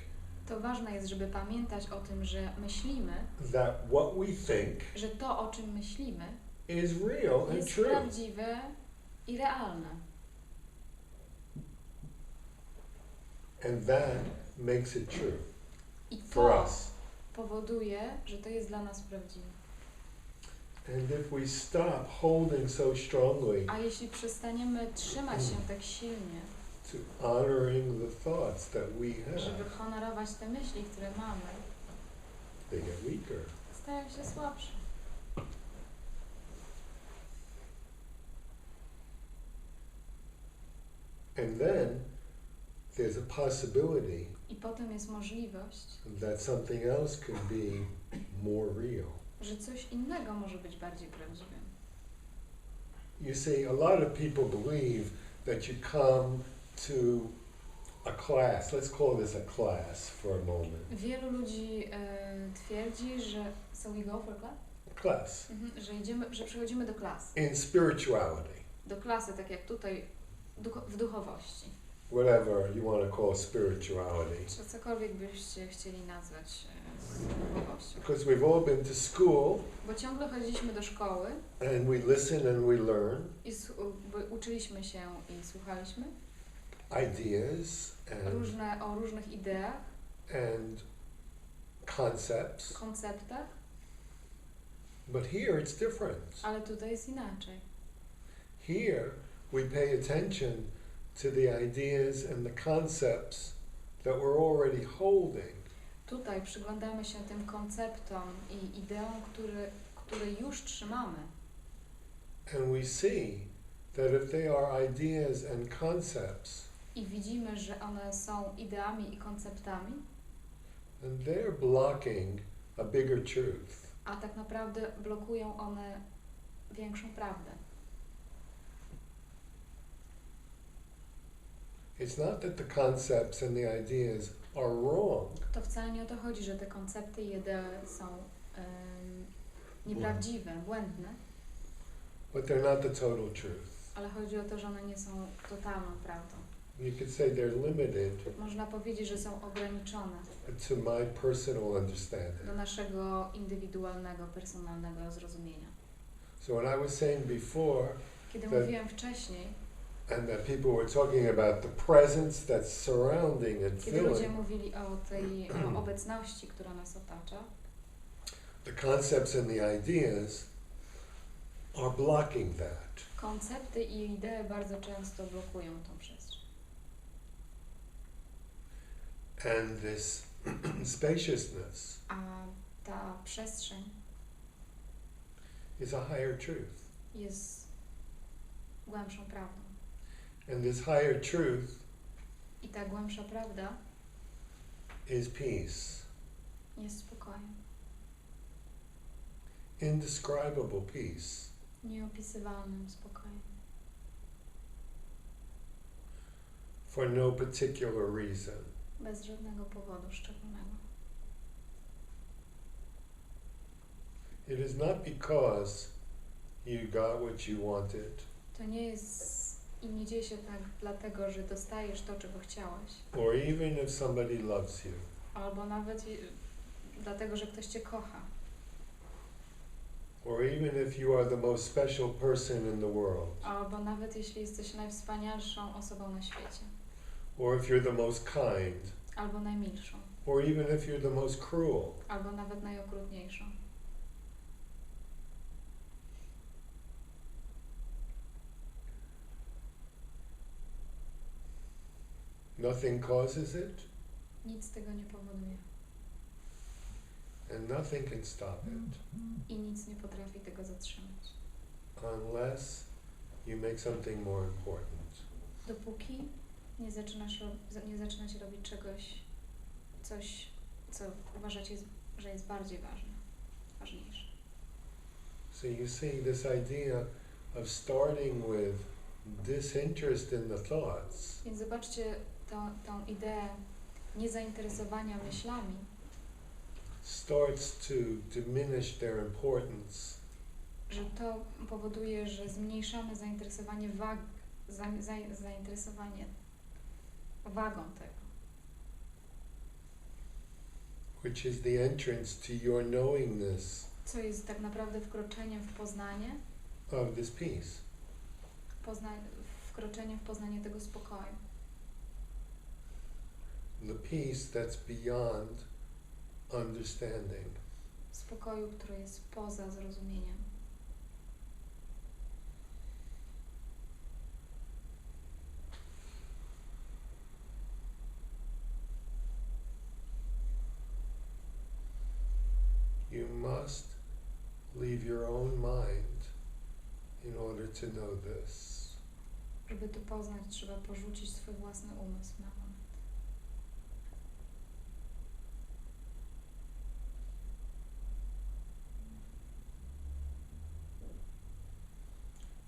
S3: To ważne jest, żeby pamiętać o tym, że myślimy,
S2: that what we think
S3: że to, o czym myślimy,
S2: is real and
S3: jest
S2: true.
S3: prawdziwe i realne.
S2: And that makes it true
S3: I
S2: for
S3: to
S2: us.
S3: powoduje, że to jest dla nas prawdziwe.
S2: And if we stop holding so strongly
S3: A jeśli przestaniemy trzymać się tak silnie,
S2: to honoring the thoughts that we
S3: żeby
S2: have,
S3: honorować te myśli, które mamy,
S2: they get weaker.
S3: stają się słabsze.
S2: And then there's a possibility
S3: I potem jest możliwość,
S2: that something else could be more real.
S3: że coś innego może być bardziej prawdziwym.
S2: You see, a lot of people believe that you come to a class. Let's call this a class for a moment.
S3: Wielu ludzi twierdzi, że so we go for class?
S2: Class
S3: Że przychodzimy do klasy.
S2: in spirituality.
S3: Do klasy, tak jak tutaj w duchowości.
S2: whatever you want to call spirituality.
S3: Czy cokolwiek byście chcieli nazwać duchowością.
S2: Because we've all been to school
S3: Bo ciągle chodziliśmy do szkoły
S2: and we listen and we learn
S3: i uczyliśmy się i słuchaliśmy
S2: ideas
S3: o różnych ideach,
S2: and concepts.
S3: konceptach,
S2: But here it's different.
S3: ale tutaj jest inaczej.
S2: Here we pay attention to the ideas and the concepts that we're already holding.
S3: Tutaj przyglądamy się tym konceptom i ideom, które już trzymamy.
S2: And we see that if they are ideas and concepts,
S3: I widzimy, że one są ideami i konceptami,
S2: then they're blocking a bigger truth.
S3: a tak naprawdę blokują one większą prawdę.
S2: It's not that the concepts and the ideas are wrong,
S3: To wcale nie o to chodzi, że te koncepty i idee są nieprawdziwe, błędne,
S2: but they're not the total truth.
S3: ale chodzi o to, że one nie są totalną prawdą.
S2: You could say they're limited
S3: Można powiedzieć, że są ograniczone
S2: to my personal understanding.
S3: do naszego indywidualnego, personalnego zrozumienia.
S2: So when I was saying before,
S3: Kiedy
S2: Tak.
S3: mówiłem wcześniej,
S2: and that people were talking about the presence that's surrounding and
S3: kiedy ludzie
S2: filling,
S3: mówili o tej obecności, która nas otacza,
S2: the concepts and the ideas are blocking that.
S3: koncepty i idee bardzo często blokują tą przestrzeń.
S2: And this spaciousness
S3: A ta przestrzeń
S2: is a higher truth.
S3: jest głębszą prawdą.
S2: And this higher truth
S3: I ta głębsza prawda
S2: is peace,
S3: jest spokojem.
S2: indescribable peace.
S3: Nieopisywalnym spokojem.
S2: For no particular reason.
S3: Bez żadnego powodu szczególnego.
S2: It is not because you got what you wanted,
S3: To nie jest i nie dzieje się tak dlatego, że dostajesz to, czego chciałeś.
S2: or even if somebody loves you.
S3: Albo nawet dlatego, że ktoś cię kocha.
S2: Or even if you are the most special person in the world.
S3: Albo nawet jeśli jesteś najwspanialszą osobą na świecie.
S2: Or if you're the most kind.
S3: Albo najmilszą.
S2: Or even if you're the most cruel.
S3: Albo nawet najokrutniejszą.
S2: Nothing causes it,
S3: Nic tego nie powoduje.
S2: and nothing can stop it
S3: I nic nie potrafi tego zatrzymać.
S2: unless you make something more important.
S3: Dopóki nie zaczynacie robić coś, co uważacie, że jest bardziej ważniejsze.
S2: So you see this idea of starting with disinterest in the thoughts
S3: Więc zobaczcie tą ideę niezainteresowania myślami
S2: starts to diminish their importance.
S3: że to powoduje, że zmniejszamy zainteresowanie wagą tego,
S2: Which is the entrance to your knowingness
S3: co jest tak naprawdę wkroczeniem w poznanie,
S2: of this peace.
S3: wkroczeniem w poznanie tego spokoju.
S2: The peace that's beyond understanding.
S3: Spokoju, który jest poza zrozumieniem.
S2: You must leave your own mind in order to know this.
S3: Żeby to poznać, trzeba porzucić swój własny umysł na moment.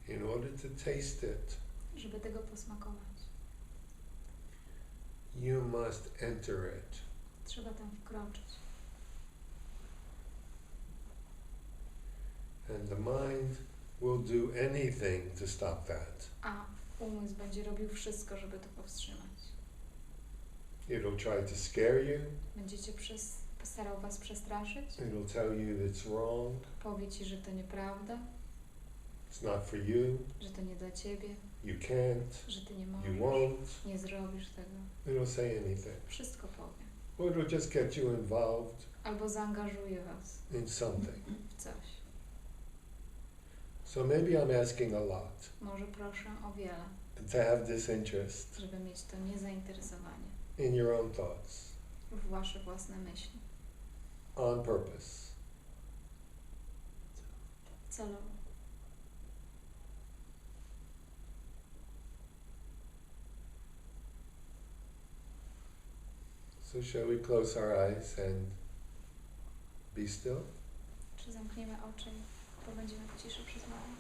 S2: In order to taste it,
S3: Żeby tego posmakować,
S2: you must enter it.
S3: trzeba tam wkroczyć.
S2: And the mind will do anything to stop that.
S3: A umysł będzie robił wszystko, żeby to powstrzymać.
S2: It'll try to scare you.
S3: Będziecie starał was przestraszyć.
S2: It'll tell you that it's wrong.
S3: Powie ci, że to nieprawda,
S2: It's not for you.
S3: że to nie dla ciebie,
S2: You can't.
S3: że ty nie
S2: You
S3: możesz,
S2: won't.
S3: nie zrobisz tego.
S2: It'll say anything.
S3: Wszystko powie.
S2: Or it'll just get you involved
S3: Albo zaangażuje was
S2: in something.
S3: w coś.
S2: So maybe I'm asking a lot
S3: Może proszę o wiele,
S2: to have this interest
S3: żeby mieć to niezainteresowanie
S2: in your own thoughts
S3: w wasze własne myśli.
S2: on purpose.
S3: Celowo.
S2: So shall we close our eyes and be still?
S3: Czy zamkniemy oczy i pobędziemy w ciszy przez moment?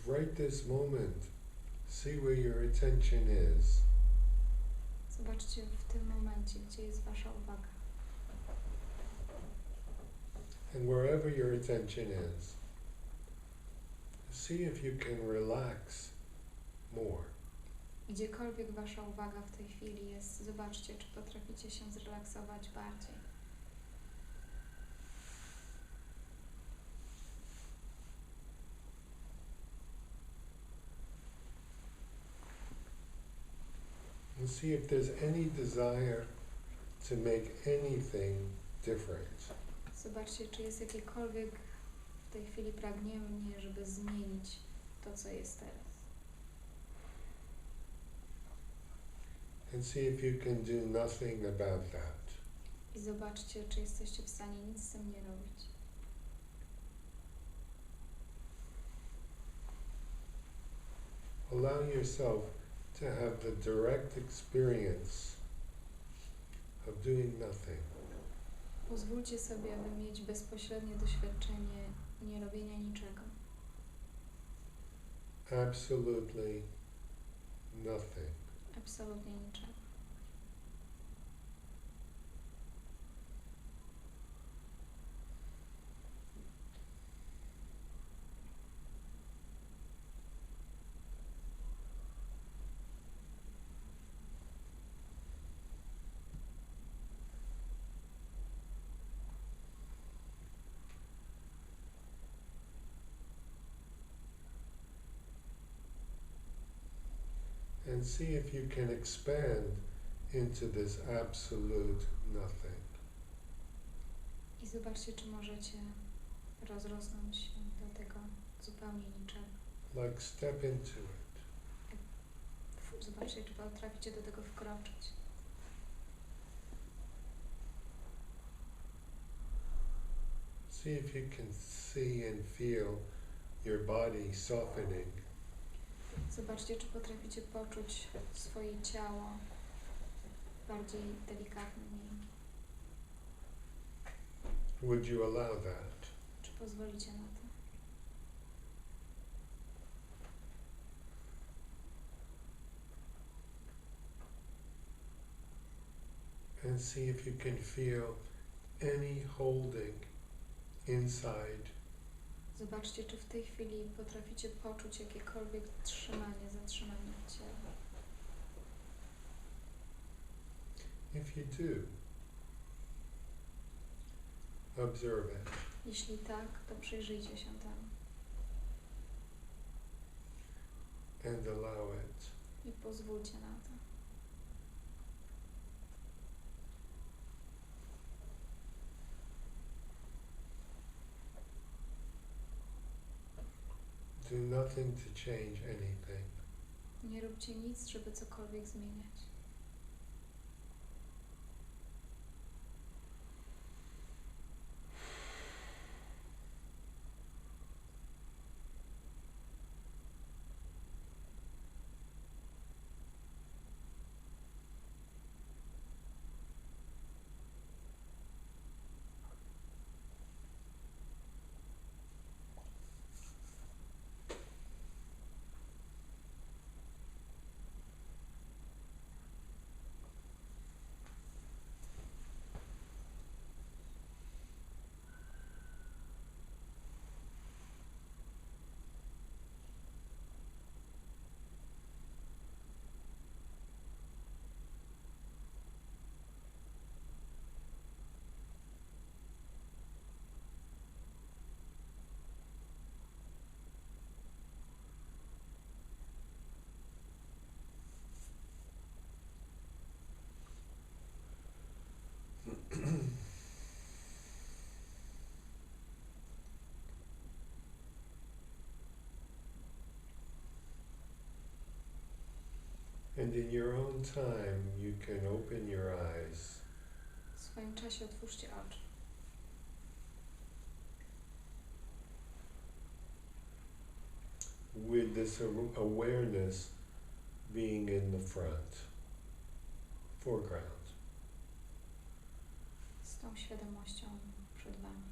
S2: right this moment, see where your attention is.
S3: Zobaczcie w tym momencie, gdzie jest wasza uwaga.
S2: And wherever your attention is, see if you can relax more.
S3: Gdziekolwiek wasza uwaga w tej chwili jest, zobaczcie, czy potraficie się zrelaksować bardziej.
S2: And see if there's any desire to make anything different.
S3: Zobaczcie, czy jest jakiekolwiek w tej chwili pragnienie, żeby zmienić to, co jest teraz.
S2: And see if you can do nothing about that.
S3: I zobaczcie, czy jesteście w stanie nic z tym nie robić.
S2: Allow yourself to have the direct experience of doing nothing.
S3: Pozwólcie sobie, aby mieć bezpośrednie doświadczenie nierobienia niczego.
S2: Absolutely nothing.
S3: Absolutnie niczego.
S2: And see if you can expand into this absolute nothing.
S3: I zobaczcie, czy możecie rozrosnąć się do tego zupełnie niczego.
S2: Like step into it.
S3: Zobaczcie, czy potraficie do tego wkroczyć.
S2: See if you can see and feel your body softening.
S3: Zobaczcie, czy potraficie poczuć swoje ciało bardziej delikatne, miękkie.
S2: Would you allow that?
S3: Czy pozwolicie na to?
S2: And see if you can feel any holding inside.
S3: Zobaczcie, czy w tej chwili potraficie poczuć jakiekolwiek trzymanie, zatrzymanie w ciele.
S2: If you do, observe it.
S3: Jeśli tak, to przyjrzyjcie się temu
S2: And allow it.
S3: i pozwólcie na to.
S2: Do nothing to change anything.
S3: Nie róbcie nic, żeby cokolwiek zmieniać.
S2: And in your own time, you can open your eyes.
S3: W swoim czasie otwórzcie oczy.
S2: With this awareness being in the foreground.
S3: Z tą świadomością przed wami.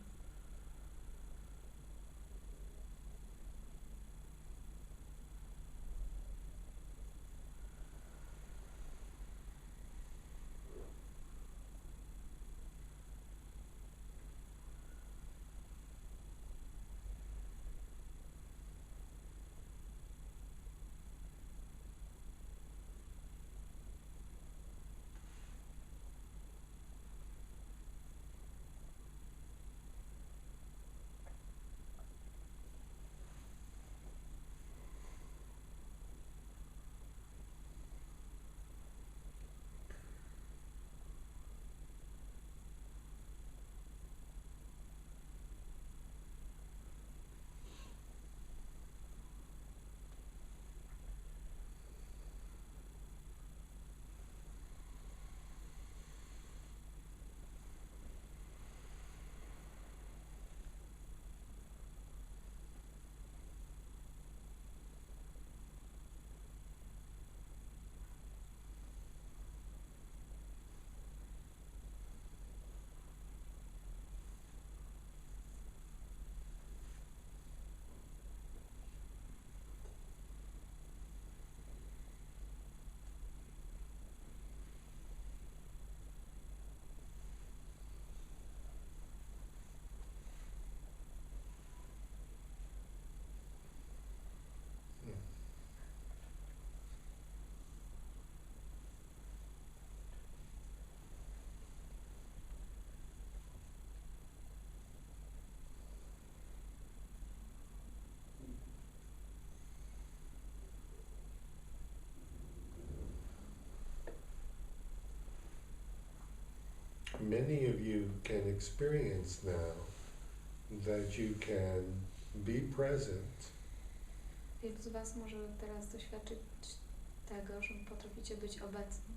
S2: many of you can experience now that you can be present
S3: Wielu z Was może teraz doświadczyć tego, że potraficie być obecni.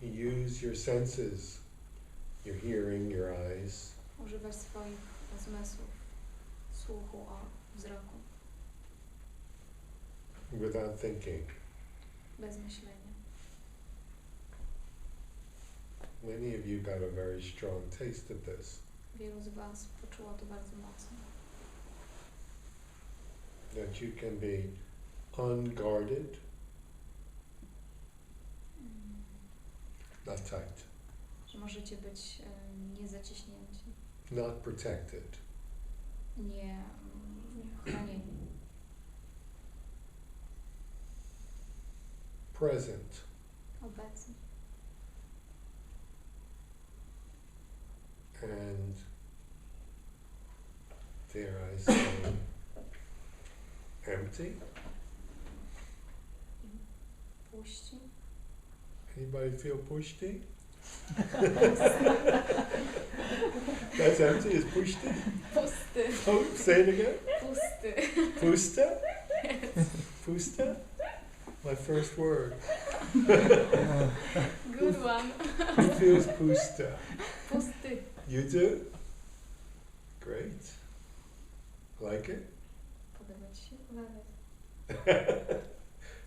S2: use your senses, your hearing, your eyes,
S3: Używać swoich zmysłów, słuchu, wzroku,
S2: without thinking.
S3: bez myślenia.
S2: Many of you got a very strong taste of this.
S3: Wielu z Was poczuło to bardzo mocno.
S2: That you can be unguarded, not tight,
S3: Że możecie być niezaciśnięci,
S2: not protected,
S3: nie chronieni,
S2: present,
S3: obecni.
S2: and dare I say, empty.
S3: Puści.
S2: Anybody feel pushty? That's empty, is pushty?
S3: Pusty.
S2: Oh, say it again.
S3: Pusty.
S2: Pusta? Pusta? My first word.
S3: Good one.
S2: Who feels pusta?
S3: Pusty.
S2: You do? Great. Like it?
S3: Podoba Ci się? Nawet.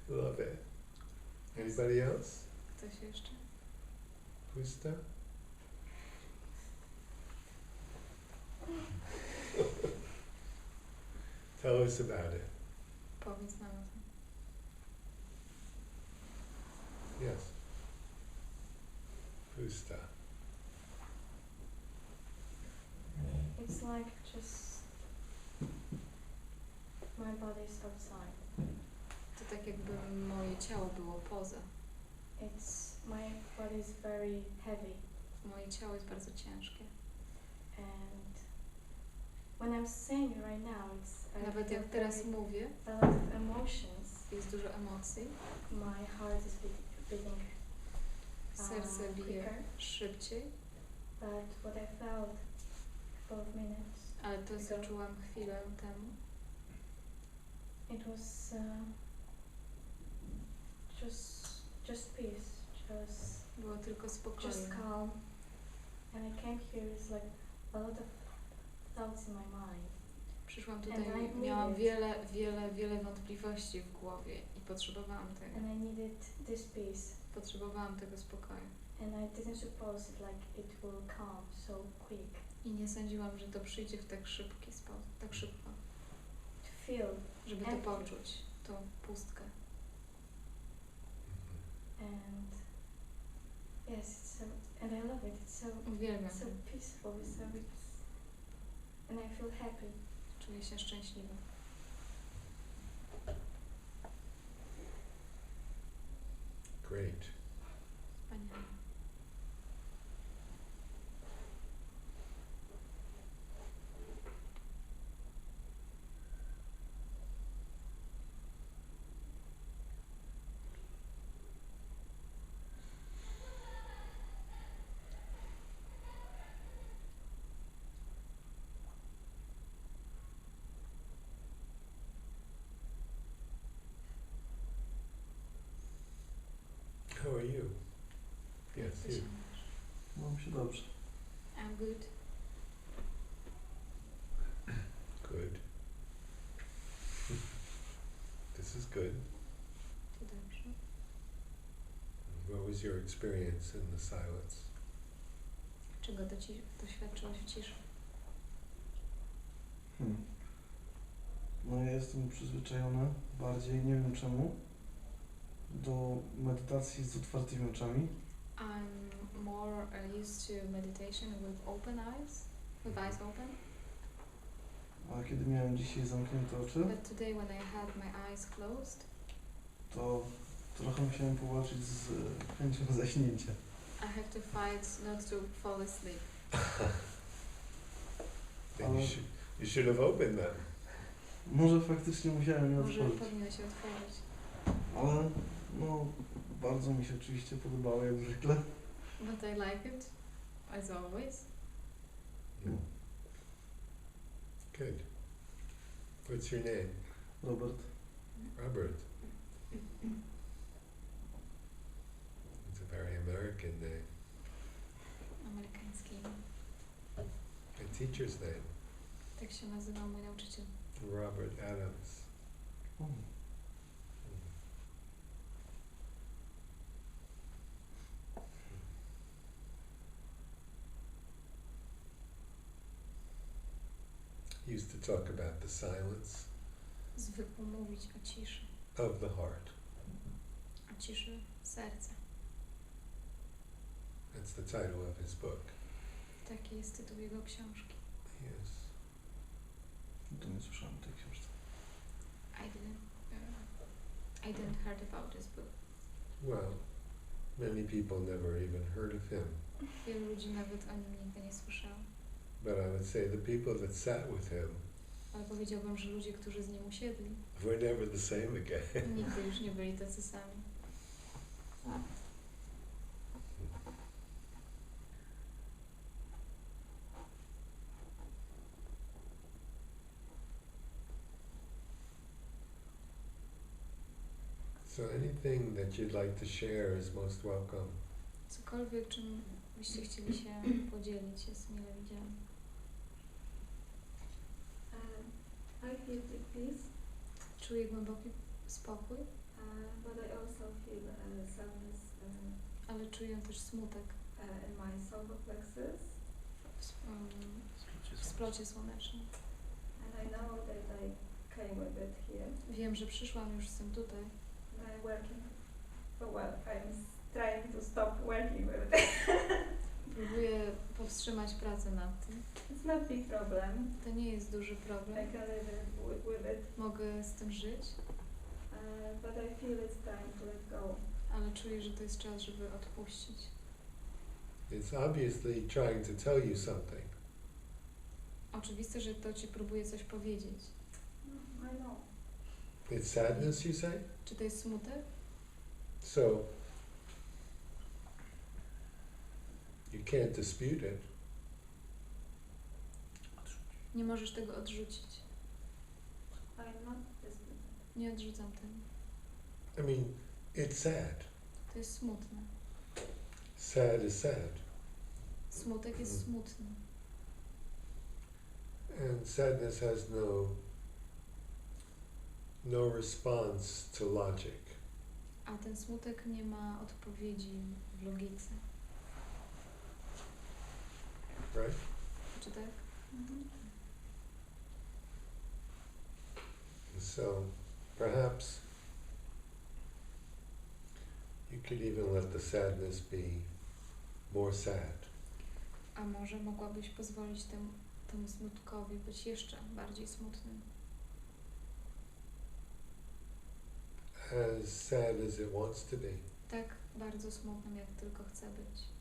S2: Love it. Anybody else?
S3: Ktoś jeszcze?
S2: Pusta? Tell us about it.
S3: Powiedz nam o tym.
S2: Yes. Pusta.
S8: It's like just my body's outside.
S3: To tak jakby moje ciało było poza.
S8: My body is very heavy,
S3: Moje ciało jest bardzo ciężkie.
S8: and when I'm saying it right now, I
S3: Nawet
S8: feel
S3: jak teraz
S8: very-
S3: mówię,
S8: a lot of emotions.
S3: jest dużo emocji.
S8: My heart is beating
S3: Serce bije
S8: quicker,
S3: szybciej,
S8: but what I felt a couple of minutes,
S3: ale to, co czułam chwilę temu,
S8: it was just peace,
S3: było tylko
S8: just
S3: spokojne.
S8: calm. And I came here, it's like a lot of thoughts in my mind.
S3: Przyszłam
S8: And
S3: tutaj,
S8: I
S3: miałam
S8: needed-
S3: wiele wątpliwości w głowie i potrzebowałam tego.
S8: And I needed this peace.
S3: Potrzebowałam tego spokoju.
S8: And I didn't suppose it will come so quick.
S3: I nie sądziłam, że to przyjdzie w tak szybki sposób, tak szybko,
S8: To feel
S3: żeby to
S8: Empty.
S3: poczuć, tą pustkę.
S8: and yes, it's so, and I love it.
S3: Uwielbiam
S8: It's so
S3: to.
S8: peaceful. And I feel happy.
S3: Czuję się szczęśliwa.
S2: Great.
S3: Wspaniale.
S2: How are you? Yes,
S3: Ty się
S2: you.
S3: masz?
S5: Mam się dobrze.
S3: I'm good.
S2: Good. This is good.
S3: To dobrze.
S2: What was your experience in the silence?
S3: Czego doświadczyłaś w ciszy?
S10: No ja jestem przyzwyczajony bardziej, nie wiem czemu, do medytacji z otwartymi oczami.
S3: I'm more used to meditation with open eyes, with eyes open.
S10: A kiedy miałem dzisiaj zamknięte oczy,
S3: But today when I had my eyes closed,
S10: to trochę musiałem powalczyć z chęcią zaśnięcia.
S3: I have to fight not to fall asleep.
S2: Then you should have opened them.
S10: Może faktycznie musiałem je
S3: Może
S10: otworzyć,
S3: powinno się otworzyć.
S10: ale no bardzo mi się oczywiście podobało jak zwykle.
S3: But I like it. as always.
S2: Mm. Good. What's your name?
S10: Robert.
S2: Robert. It's a very American name.
S3: Amerykański imię.
S2: A teacher's name.
S3: Tak się nazywał mój nauczyciel.
S2: Robert Adams. Used to talk about the silence
S3: Zwykł mówić o ciszy.
S2: of the heart.
S3: O ciszy serca.
S2: That's the title of his book.
S3: Taki jest tytuł jego książki.
S2: Yes.
S10: To nie słyszałem tej książce.
S3: I didn't heard about this book.
S2: Well, many people never even heard of him.
S3: Wielu ludzi nawet o nim nigdy nie słyszało.
S2: But I would say the people that sat with him
S3: Ale powiedziałbym, że ludzie, którzy z nim usiedli,
S2: were never the same again.
S3: nigdy już nie byli tacy sami.
S2: So anything that you'd like to share is most welcome.
S3: Cokolwiek, czym byście chcieli się podzielić, jest mile widziane.
S8: I feel deep peace,
S3: Czuję głęboki spokój,
S8: but I also feel sadness
S3: ale czuję też smutek
S8: in my solar plexus,
S3: w splocie słonecznym.
S8: and I know that I came with it here.
S3: Wiem, że przyszłam już z tym tutaj.
S8: And I'm working, I'm trying to stop working with it.
S3: Próbuję powstrzymać pracę nad tym.
S8: It's not big problem.
S3: To nie jest duży problem.
S8: I can live with it,
S3: Mogę z tym żyć,
S8: but I feel it's time to let go.
S3: ale czuję, że to jest czas, żeby odpuścić.
S2: It's obviously trying to tell you something.
S3: Oczywiste, że to ci próbuje coś powiedzieć.
S8: I know.
S2: It's sadness, you say?
S3: Czy to jest smutek?
S2: So you can't dispute it.
S3: Nie możesz tego odrzucić.
S8: I'm not disputing.
S3: Nie odrzucam tego.
S2: I mean, it's sad.
S3: To jest smutne.
S2: Sad is sad.
S3: Smutek jest smutny.
S2: And sadness has no response to logic.
S3: A ten smutek nie ma odpowiedzi w logice.
S2: Right?
S3: Czy tak?
S2: So perhaps you could even let the sadness be more sad.
S3: A może mogłabyś pozwolić temu smutkowi być jeszcze bardziej smutnym?
S2: As sad as it wants to be.
S3: Tak bardzo smutnym, jak tylko chce być.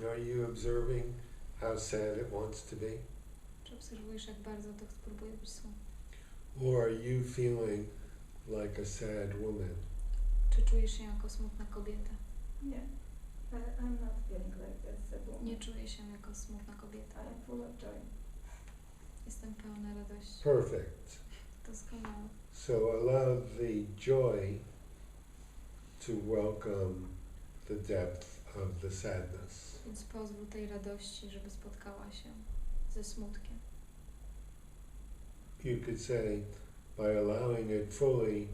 S2: Are you observing how sad it wants to be?
S3: Czy obserwujesz, jak bardzo to próbuje być smutne?
S2: Or are you feeling like a sad woman?
S3: Czy czujesz się jako smutna kobieta?
S8: Yeah. I'm not feeling like this at all.
S3: Nie czuję się jako smutna kobieta.
S8: I'm full of joy.
S3: Jestem pełna radości.
S2: Perfect.
S3: Doskonale.
S2: So allow the joy to welcome the depth of the sadness.
S3: Więc pozwól tej radości, żeby spotkała się ze smutkiem.
S2: You could say, by allowing it fully,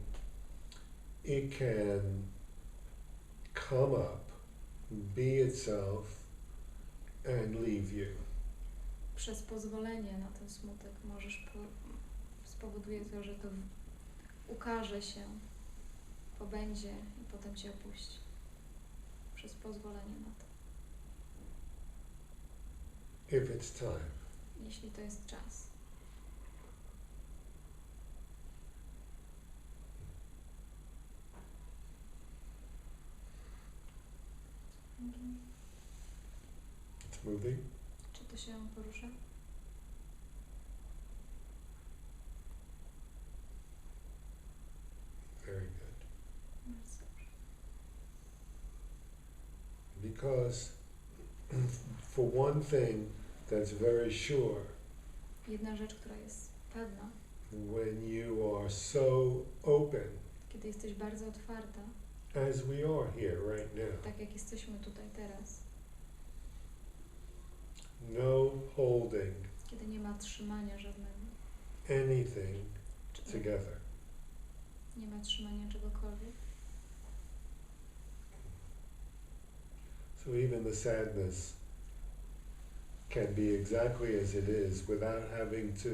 S2: it can come up, be itself, and leave you.
S3: Przez pozwolenie na ten smutek możesz spowoduje to, że to ukaże się, pobędzie i potem cię opuści. Przez pozwolenie na to.
S2: If it's time.
S3: Jeśli to jest czas.
S2: moving?
S3: Czy to się porusza?
S2: Very good.
S3: Bardzo dobrze.
S2: Because for one thing that's very sure,
S3: Jedna rzecz, która jest pewna,
S2: when you are so open,
S3: kiedy jesteś bardzo otwarta,
S2: as we are here right now,
S3: tak jak jesteśmy tutaj teraz,
S2: no holding
S3: kiedy nie ma trzymania żadnego,
S2: anything
S3: czy
S2: together,
S3: nie ma trzymania czegokolwiek,
S2: so even the sadness can be exactly as it is without having to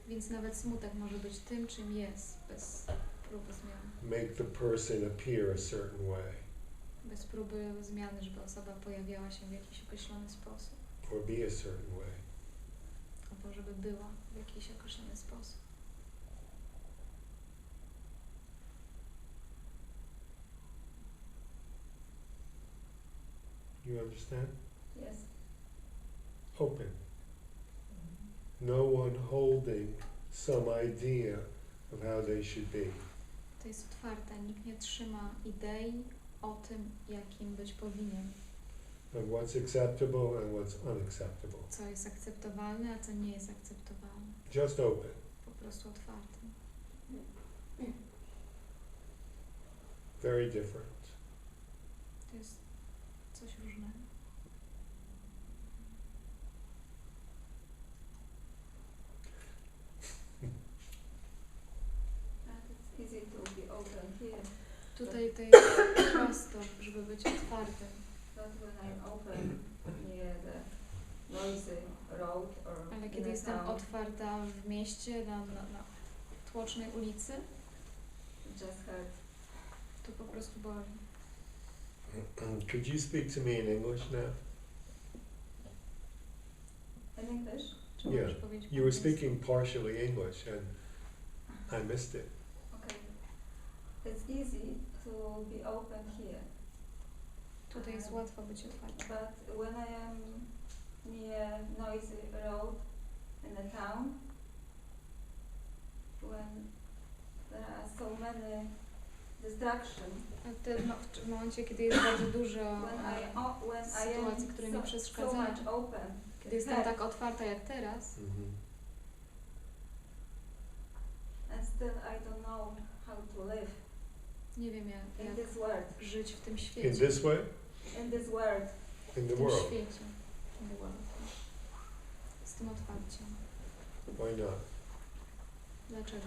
S3: więc nawet smutek może być tym, czym jest, bez próby zmiany.
S2: make the person appear a certain way
S3: Bez próby zmiany, żeby osoba pojawiała się w jakiś określony sposób,
S2: or be a certain way.
S3: albo żeby była w jakiś określony sposób.
S2: You understand?
S8: Yes.
S2: Open. No one holding some idea of how they should be.
S3: To jest otwarte, nikt nie trzyma idei o tym, jakim być powinien,
S2: Of what's acceptable and what's unacceptable.
S3: co jest akceptowalne, a co nie jest akceptowalne.
S2: Just open.
S3: Po prostu otwarte.
S2: Very different.
S3: To jest coś różnego.
S8: It's easy to be open here,
S3: Tutaj to jest prosto, żeby być otwartym,
S8: but when I'm open near the noisy road or
S3: ale
S8: in
S3: kiedy
S8: a
S3: jestem
S8: town,
S3: otwarta w mieście, na tłocznej ulicy,
S8: it just hurt.
S3: to po prostu boli.
S2: Could you speak to me in English now?
S8: In English?
S3: Czy
S2: Yeah,
S3: możesz powiedzieć po
S2: You were
S3: angielsku?
S2: speaking partially English and I missed it.
S8: Okay. It's easy to be open here,
S3: Tutaj jest łatwo być otwartym,
S8: but when I am near noisy road in a town, when there are so many distractions,
S3: w momencie, kiedy jest bardzo dużo
S8: when I
S3: sytuacji, które mi
S8: am so
S3: przeszkadzają,
S8: much open,
S3: kiedy jestem tak otwarta jak teraz,
S8: and still I don't know how to live
S3: nie wiem jak
S8: in this world,
S3: żyć w tym
S2: In
S3: świecie.
S2: this way?
S8: in this world.
S2: In
S3: W
S2: the
S3: tym
S2: world?
S3: świecie. In the world. Z tym otwarciem.
S2: Why not?
S3: Dlaczego?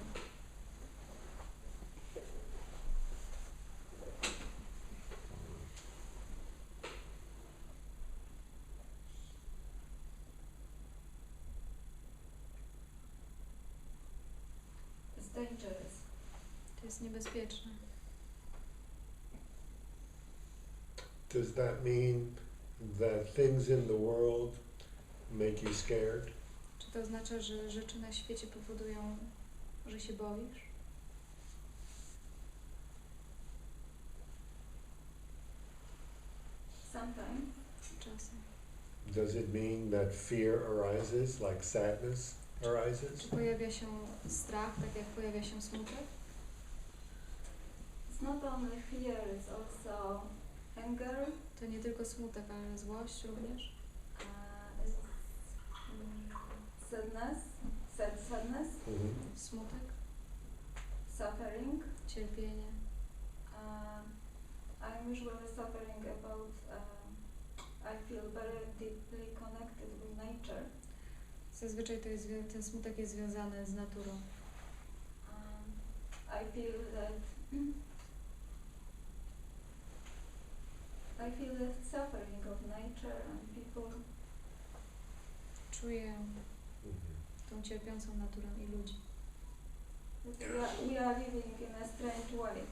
S8: It's dangerous.
S3: To jest niebezpieczne.
S2: Does that mean that things in the world make you scared?
S3: Czy to oznacza, że rzeczy na świecie powodują, że się boisz?
S8: Sometimes.
S3: Czasem.
S2: Does it mean that fear arises, like sadness arises?
S3: Czy pojawia się strach, tak jak pojawia się smutek?
S8: It's not only fear, it's also anger,
S3: To nie tylko smutek, ale złość również.
S8: it's sadness,
S3: Smutek,
S8: suffering.
S3: cierpienie.
S8: I'm usually suffering about, I feel very deeply connected with nature.
S3: Zazwyczaj to jest, ten smutek jest związany z naturą.
S8: I feel the suffering of nature and people.
S3: Czuję tą cierpiącą naturę i ludzi.
S8: We are living in a strange way.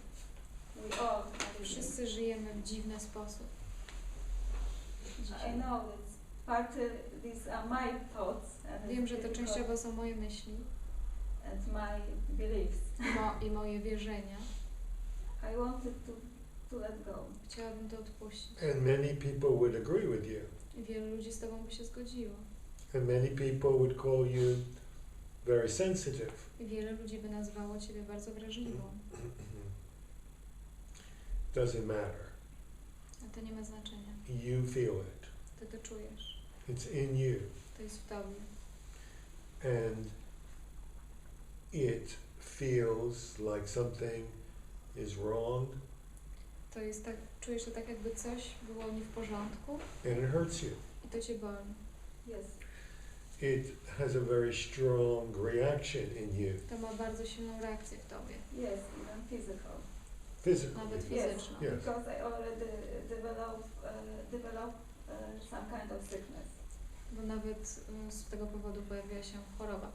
S8: We all are living.
S3: Wszyscy żyjemy w dziwny sposób.
S8: I know it's partly these are my thoughts and
S3: Wiem,
S8: it's
S3: że to
S8: difficult,
S3: częściowo są moje myśli
S8: and my beliefs.
S3: i moje wierzenia.
S8: I wanted to let go.
S3: Chciałabym to odpuścić.
S2: And many people would agree with you.
S3: I wielu ludzi z tobą by się zgodziło.
S2: And many people would call you very sensitive.
S3: I wiele ludzi by nazwało ciebie bardzo wrażliwą.
S2: Doesn't matter.
S3: A to nie ma znaczenia.
S2: You feel it.
S3: Ty to czujesz.
S2: It's in you.
S3: To jest w tobie.
S2: And it feels like something is wrong.
S3: To jest tak, czujesz to tak, jakby coś było nie w porządku
S2: And it hurts you.
S3: i to cię boli.
S8: Yes.
S2: It has a very strong reaction in you.
S3: To ma bardzo silną reakcję w tobie.
S8: Yes, even physical.
S2: Physically.
S3: Nawet
S8: Yes,
S3: fizyczną.
S2: Yes.
S8: because I already developed some kind of sickness.
S3: Bo nawet z tego powodu pojawiła się choroba.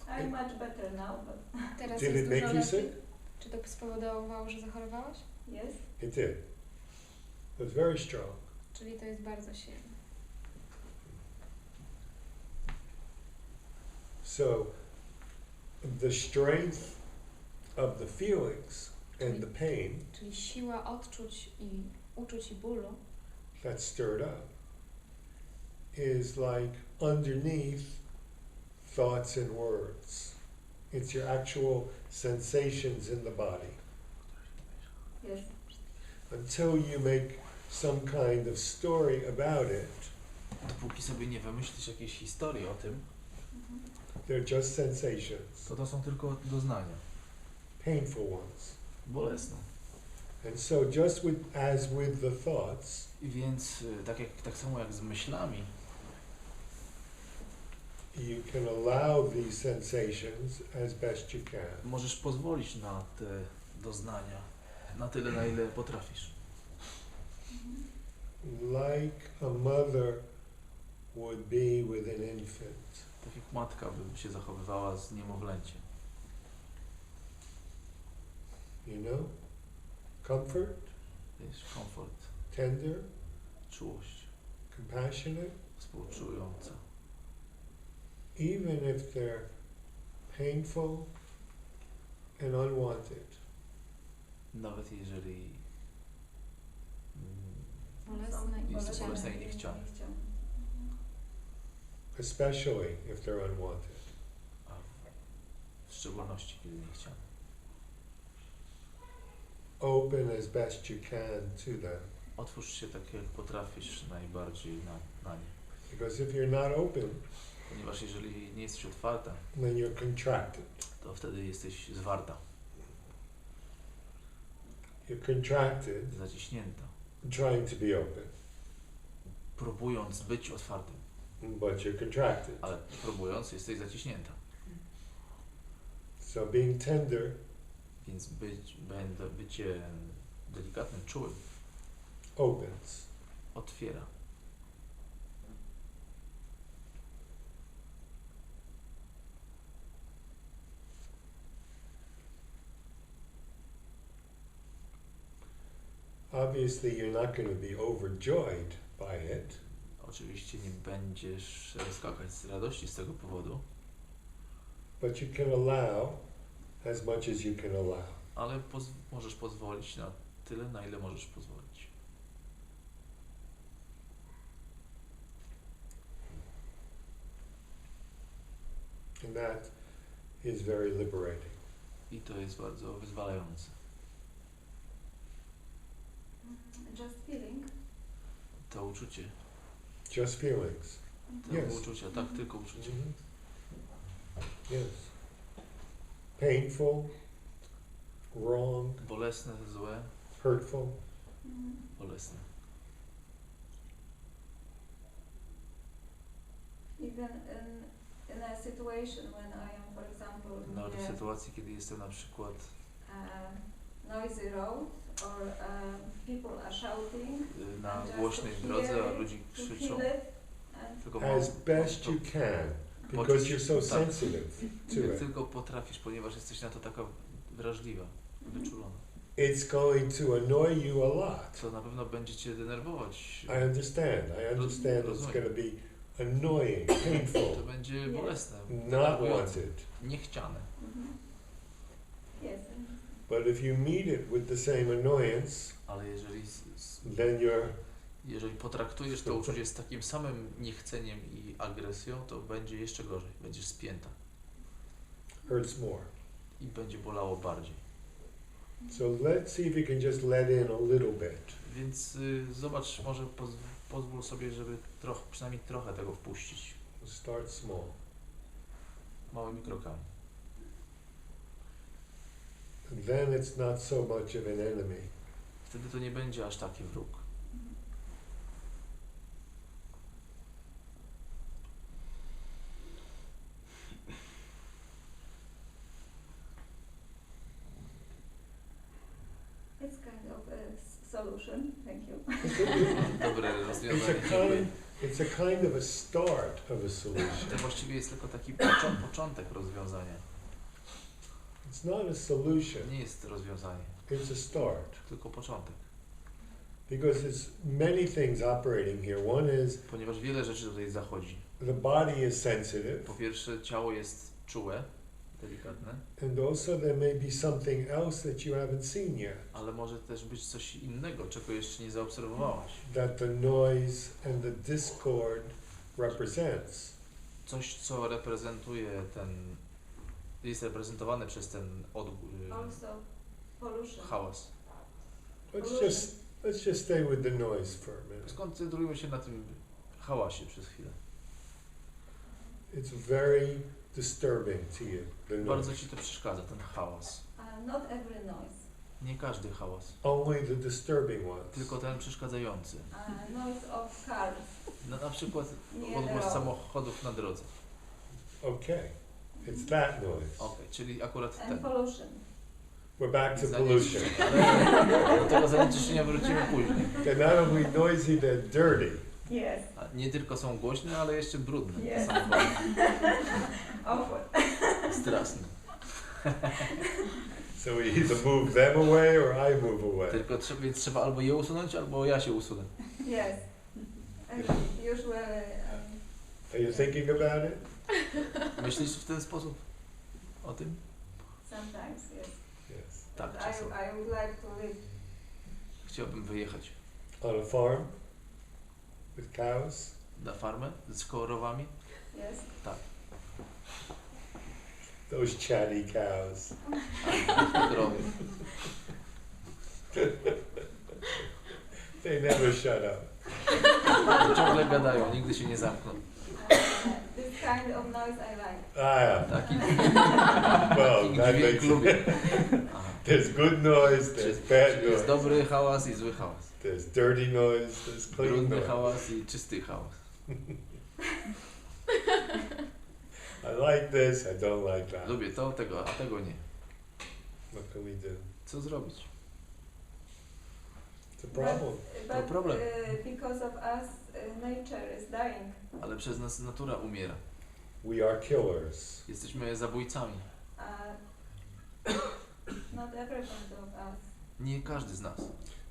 S8: I'm much better now, but
S3: Teraz
S2: Did
S3: jest
S2: it
S3: dużo
S2: make you
S3: lepiej.
S2: sick?
S3: Czy to spowodowało, że zachorowałeś?
S8: yes.
S2: It did. It was very strong.
S3: Czyli to jest bardzo silne.
S2: So the strength of the feelings and the pain
S3: Czyli siła odczuć i uczuć i bólu
S2: that's stirred up is like underneath thoughts and words. It's your actual sensations in the body.
S8: Yes.
S2: Until you make some kind of story about it,
S5: Dopóki sobie nie wymyślisz jakiejś historii o tym,
S2: they're just sensations,
S5: to są tylko doznania,
S2: painful ones.
S5: bolesne.
S2: And so just as with the thoughts,
S5: I więc tak samo jak z myślami,
S2: you can allow these sensations as best you can.
S5: możesz pozwolić na te doznania na tyle, na ile potrafisz.
S2: Like a mother would be with an infant.
S5: Tak jak matka by się zachowywała z niemowlęciem.
S2: You know? Comfort,
S5: Jest komfort,
S2: tender,
S5: czułość,
S2: compassionate,
S5: współczująca.
S2: even if they're painful and unwanted.
S5: Nawet jeżeli
S3: bolesne i
S5: Jest to
S3: chciane.
S5: bolesne i niechciane.
S2: Especially if they're unwanted.
S5: a w szczególności kiedy nie chciane.
S2: Open as best you can to them.
S5: Otwórz się tak jak potrafisz najbardziej na nie.
S2: Because if you're not open,
S5: Ponieważ jeżeli nie jesteś otwarta,
S2: then you're contracted.
S5: to wtedy jesteś zwarta,
S2: You're contracted,
S5: zaciśnięta,
S2: trying to be open,
S5: próbując być otwartym,
S2: but you're contracted.
S5: ale próbując jesteś zaciśnięta.
S2: So being tender
S5: Więc bycie delikatnym, czułym
S2: opens.
S5: otwiera.
S2: Obviously, you're not going to be overjoyed by it,
S5: Oczywiście nie będziesz skakać z radości z tego powodu,
S2: but you can allow as much as you can allow.
S5: ale możesz pozwolić na tyle, na ile możesz pozwolić.
S2: And that is very liberating.
S5: I to jest bardzo wyzwalające.
S8: Just feeling.
S5: To uczucie,
S2: Just feelings.
S5: te
S2: Yes.
S5: uczucia, tak, tylko uczucie.
S2: Mhm. Yes. Painful, wrong,
S5: Bolesne, złe,
S2: hurtful.
S5: bolesne.
S8: Even in a situation when I am, for example,
S5: Nawet w
S8: near
S5: sytuacji, kiedy jestem na przykład
S8: noisy road or people are shouting,
S5: na
S8: just
S5: głośnej
S8: to
S5: drodze,
S8: hear
S5: a
S8: it,
S5: ludzie
S8: to
S5: krzyczą,
S8: feel it, and
S5: tylko
S2: As best you can, because you're so
S5: tak,
S2: sensitive to
S5: jak
S2: it.
S5: tylko potrafisz, ponieważ jesteś na to taka wrażliwa, wyczulona.
S2: It's going to annoy you a lot.
S5: Co na pewno będzie cię denerwować.
S2: I understand it's
S5: Rozumiem.
S2: going to be annoying, painful,
S5: To będzie bolesne,
S2: not
S5: denerwujące,
S2: wanted.
S5: niechciane.
S8: yes,
S2: But if you meet it with the same annoyance,
S5: Ale jeżeli
S2: then you're
S5: Jeżeli potraktujesz to uczucie z takim samym niechceniem i agresją, to będzie jeszcze gorzej. Będziesz spięta
S2: Hurts more.
S5: i będzie bolało bardziej.
S2: So let's see if you can just let in a little bit.
S5: Więc zobacz, może pozwól sobie, żeby przynajmniej trochę tego wpuścić.
S2: Start small.
S5: Małymi krokami.
S2: And then it's not so much of an enemy.
S5: Wtedy to nie będzie aż taki wróg.
S8: It's kind of a solution. Thank you.
S5: Dobre
S2: It's a
S5: rozwiązanie.
S2: kind, it's a kind of a start of a solution.
S5: To właściwie jest tylko taki początek rozwiązania.
S2: It's not a solution.
S5: Nie jest rozwiązanie,
S2: It's a start.
S5: tylko początek.
S2: Because there's many things operating here. One is
S5: Ponieważ wiele rzeczy tutaj zachodzi.
S2: the body is sensitive,
S5: Po pierwsze, ciało jest czułe, delikatne,
S2: and also there may be something else that you haven't seen yet.
S5: ale może też być coś innego, czego jeszcze nie zaobserwowałaś.
S2: That the noise and the discord represents.
S5: Coś, co reprezentuje jest reprezentowane przez ten
S8: Also, pollution.
S5: hałas.
S2: Let's just stay with the noise for a minute.
S5: Skoncentrujmy się na tym hałasie przez chwilę.
S2: It's very disturbing to you, the
S5: Bardzo
S2: noise.
S5: ci to przeszkadza, ten hałas.
S8: Not every noise.
S5: Nie każdy hałas,
S2: Only the disturbing ones.
S5: tylko ten przeszkadzający.
S8: Noise of cars.
S5: Na przykład
S8: Nie
S5: odgłos
S8: road.
S5: samochodów na drodze.
S2: Okay, it's that noise.
S5: Okej, czyli akurat
S8: And
S5: ten.
S8: pollution.
S2: We're back to
S5: Zanieczyszczenie.
S2: pollution.
S5: Ale do tego zanieczyszczenia wrócimy później.
S2: They're not only noisy, they're dirty.
S8: Yes.
S5: A nie tylko są głośne, ale jeszcze brudne.
S8: Yes.
S5: Samochody.
S8: Awful.
S5: Straszne.
S2: So we either move them away or I move away.
S5: Tylko więc trzeba albo je usunąć, albo ja się usunę.
S8: Yes. And usually,
S2: Are you thinking about it?
S5: Myślisz w ten sposób o tym?
S8: sometimes, yes.
S2: Yes.
S5: Tak,
S8: But
S5: czasem.
S8: I would like to live.
S5: Chciałbym wyjechać
S2: On a farm with cows.
S5: na farmę z korowami.
S8: Yes.
S5: Tak.
S2: Those chatty cows.
S5: Krowy.
S2: They never shut up.
S5: Ciągle gadają, nigdy się nie zamkną.
S8: This kind of noise I like.
S5: Taki
S2: Well, that
S5: dźwięk
S2: makes
S5: lubię. Aha.
S2: There's good noise, there's bad
S5: Jest
S2: noise.
S5: dobry hałas i zły hałas.
S2: There's dirty noise, there's clean
S5: Brudny
S2: noise.
S5: hałas i czysty hałas.
S2: I like this, I don't like that.
S5: Lubię to, tego, a tego nie.
S2: What can we do?
S5: Co zrobić?
S2: It's a problem.
S8: But
S5: problem.
S8: Because of us, nature is dying.
S5: Ale przez nas natura umiera.
S2: We are killers.
S5: Jesteśmy zabójcami.
S8: Not every one of us.
S5: Nie każdy z nas.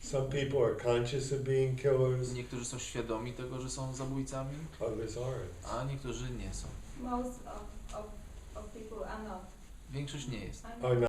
S2: Some people are conscious of being killers,
S5: Niektórzy są świadomi tego, że są zabójcami,
S2: others aren't.
S5: a niektórzy nie są.
S8: Most of people are not.
S5: Większość nie jest.
S8: I'm
S2: Are not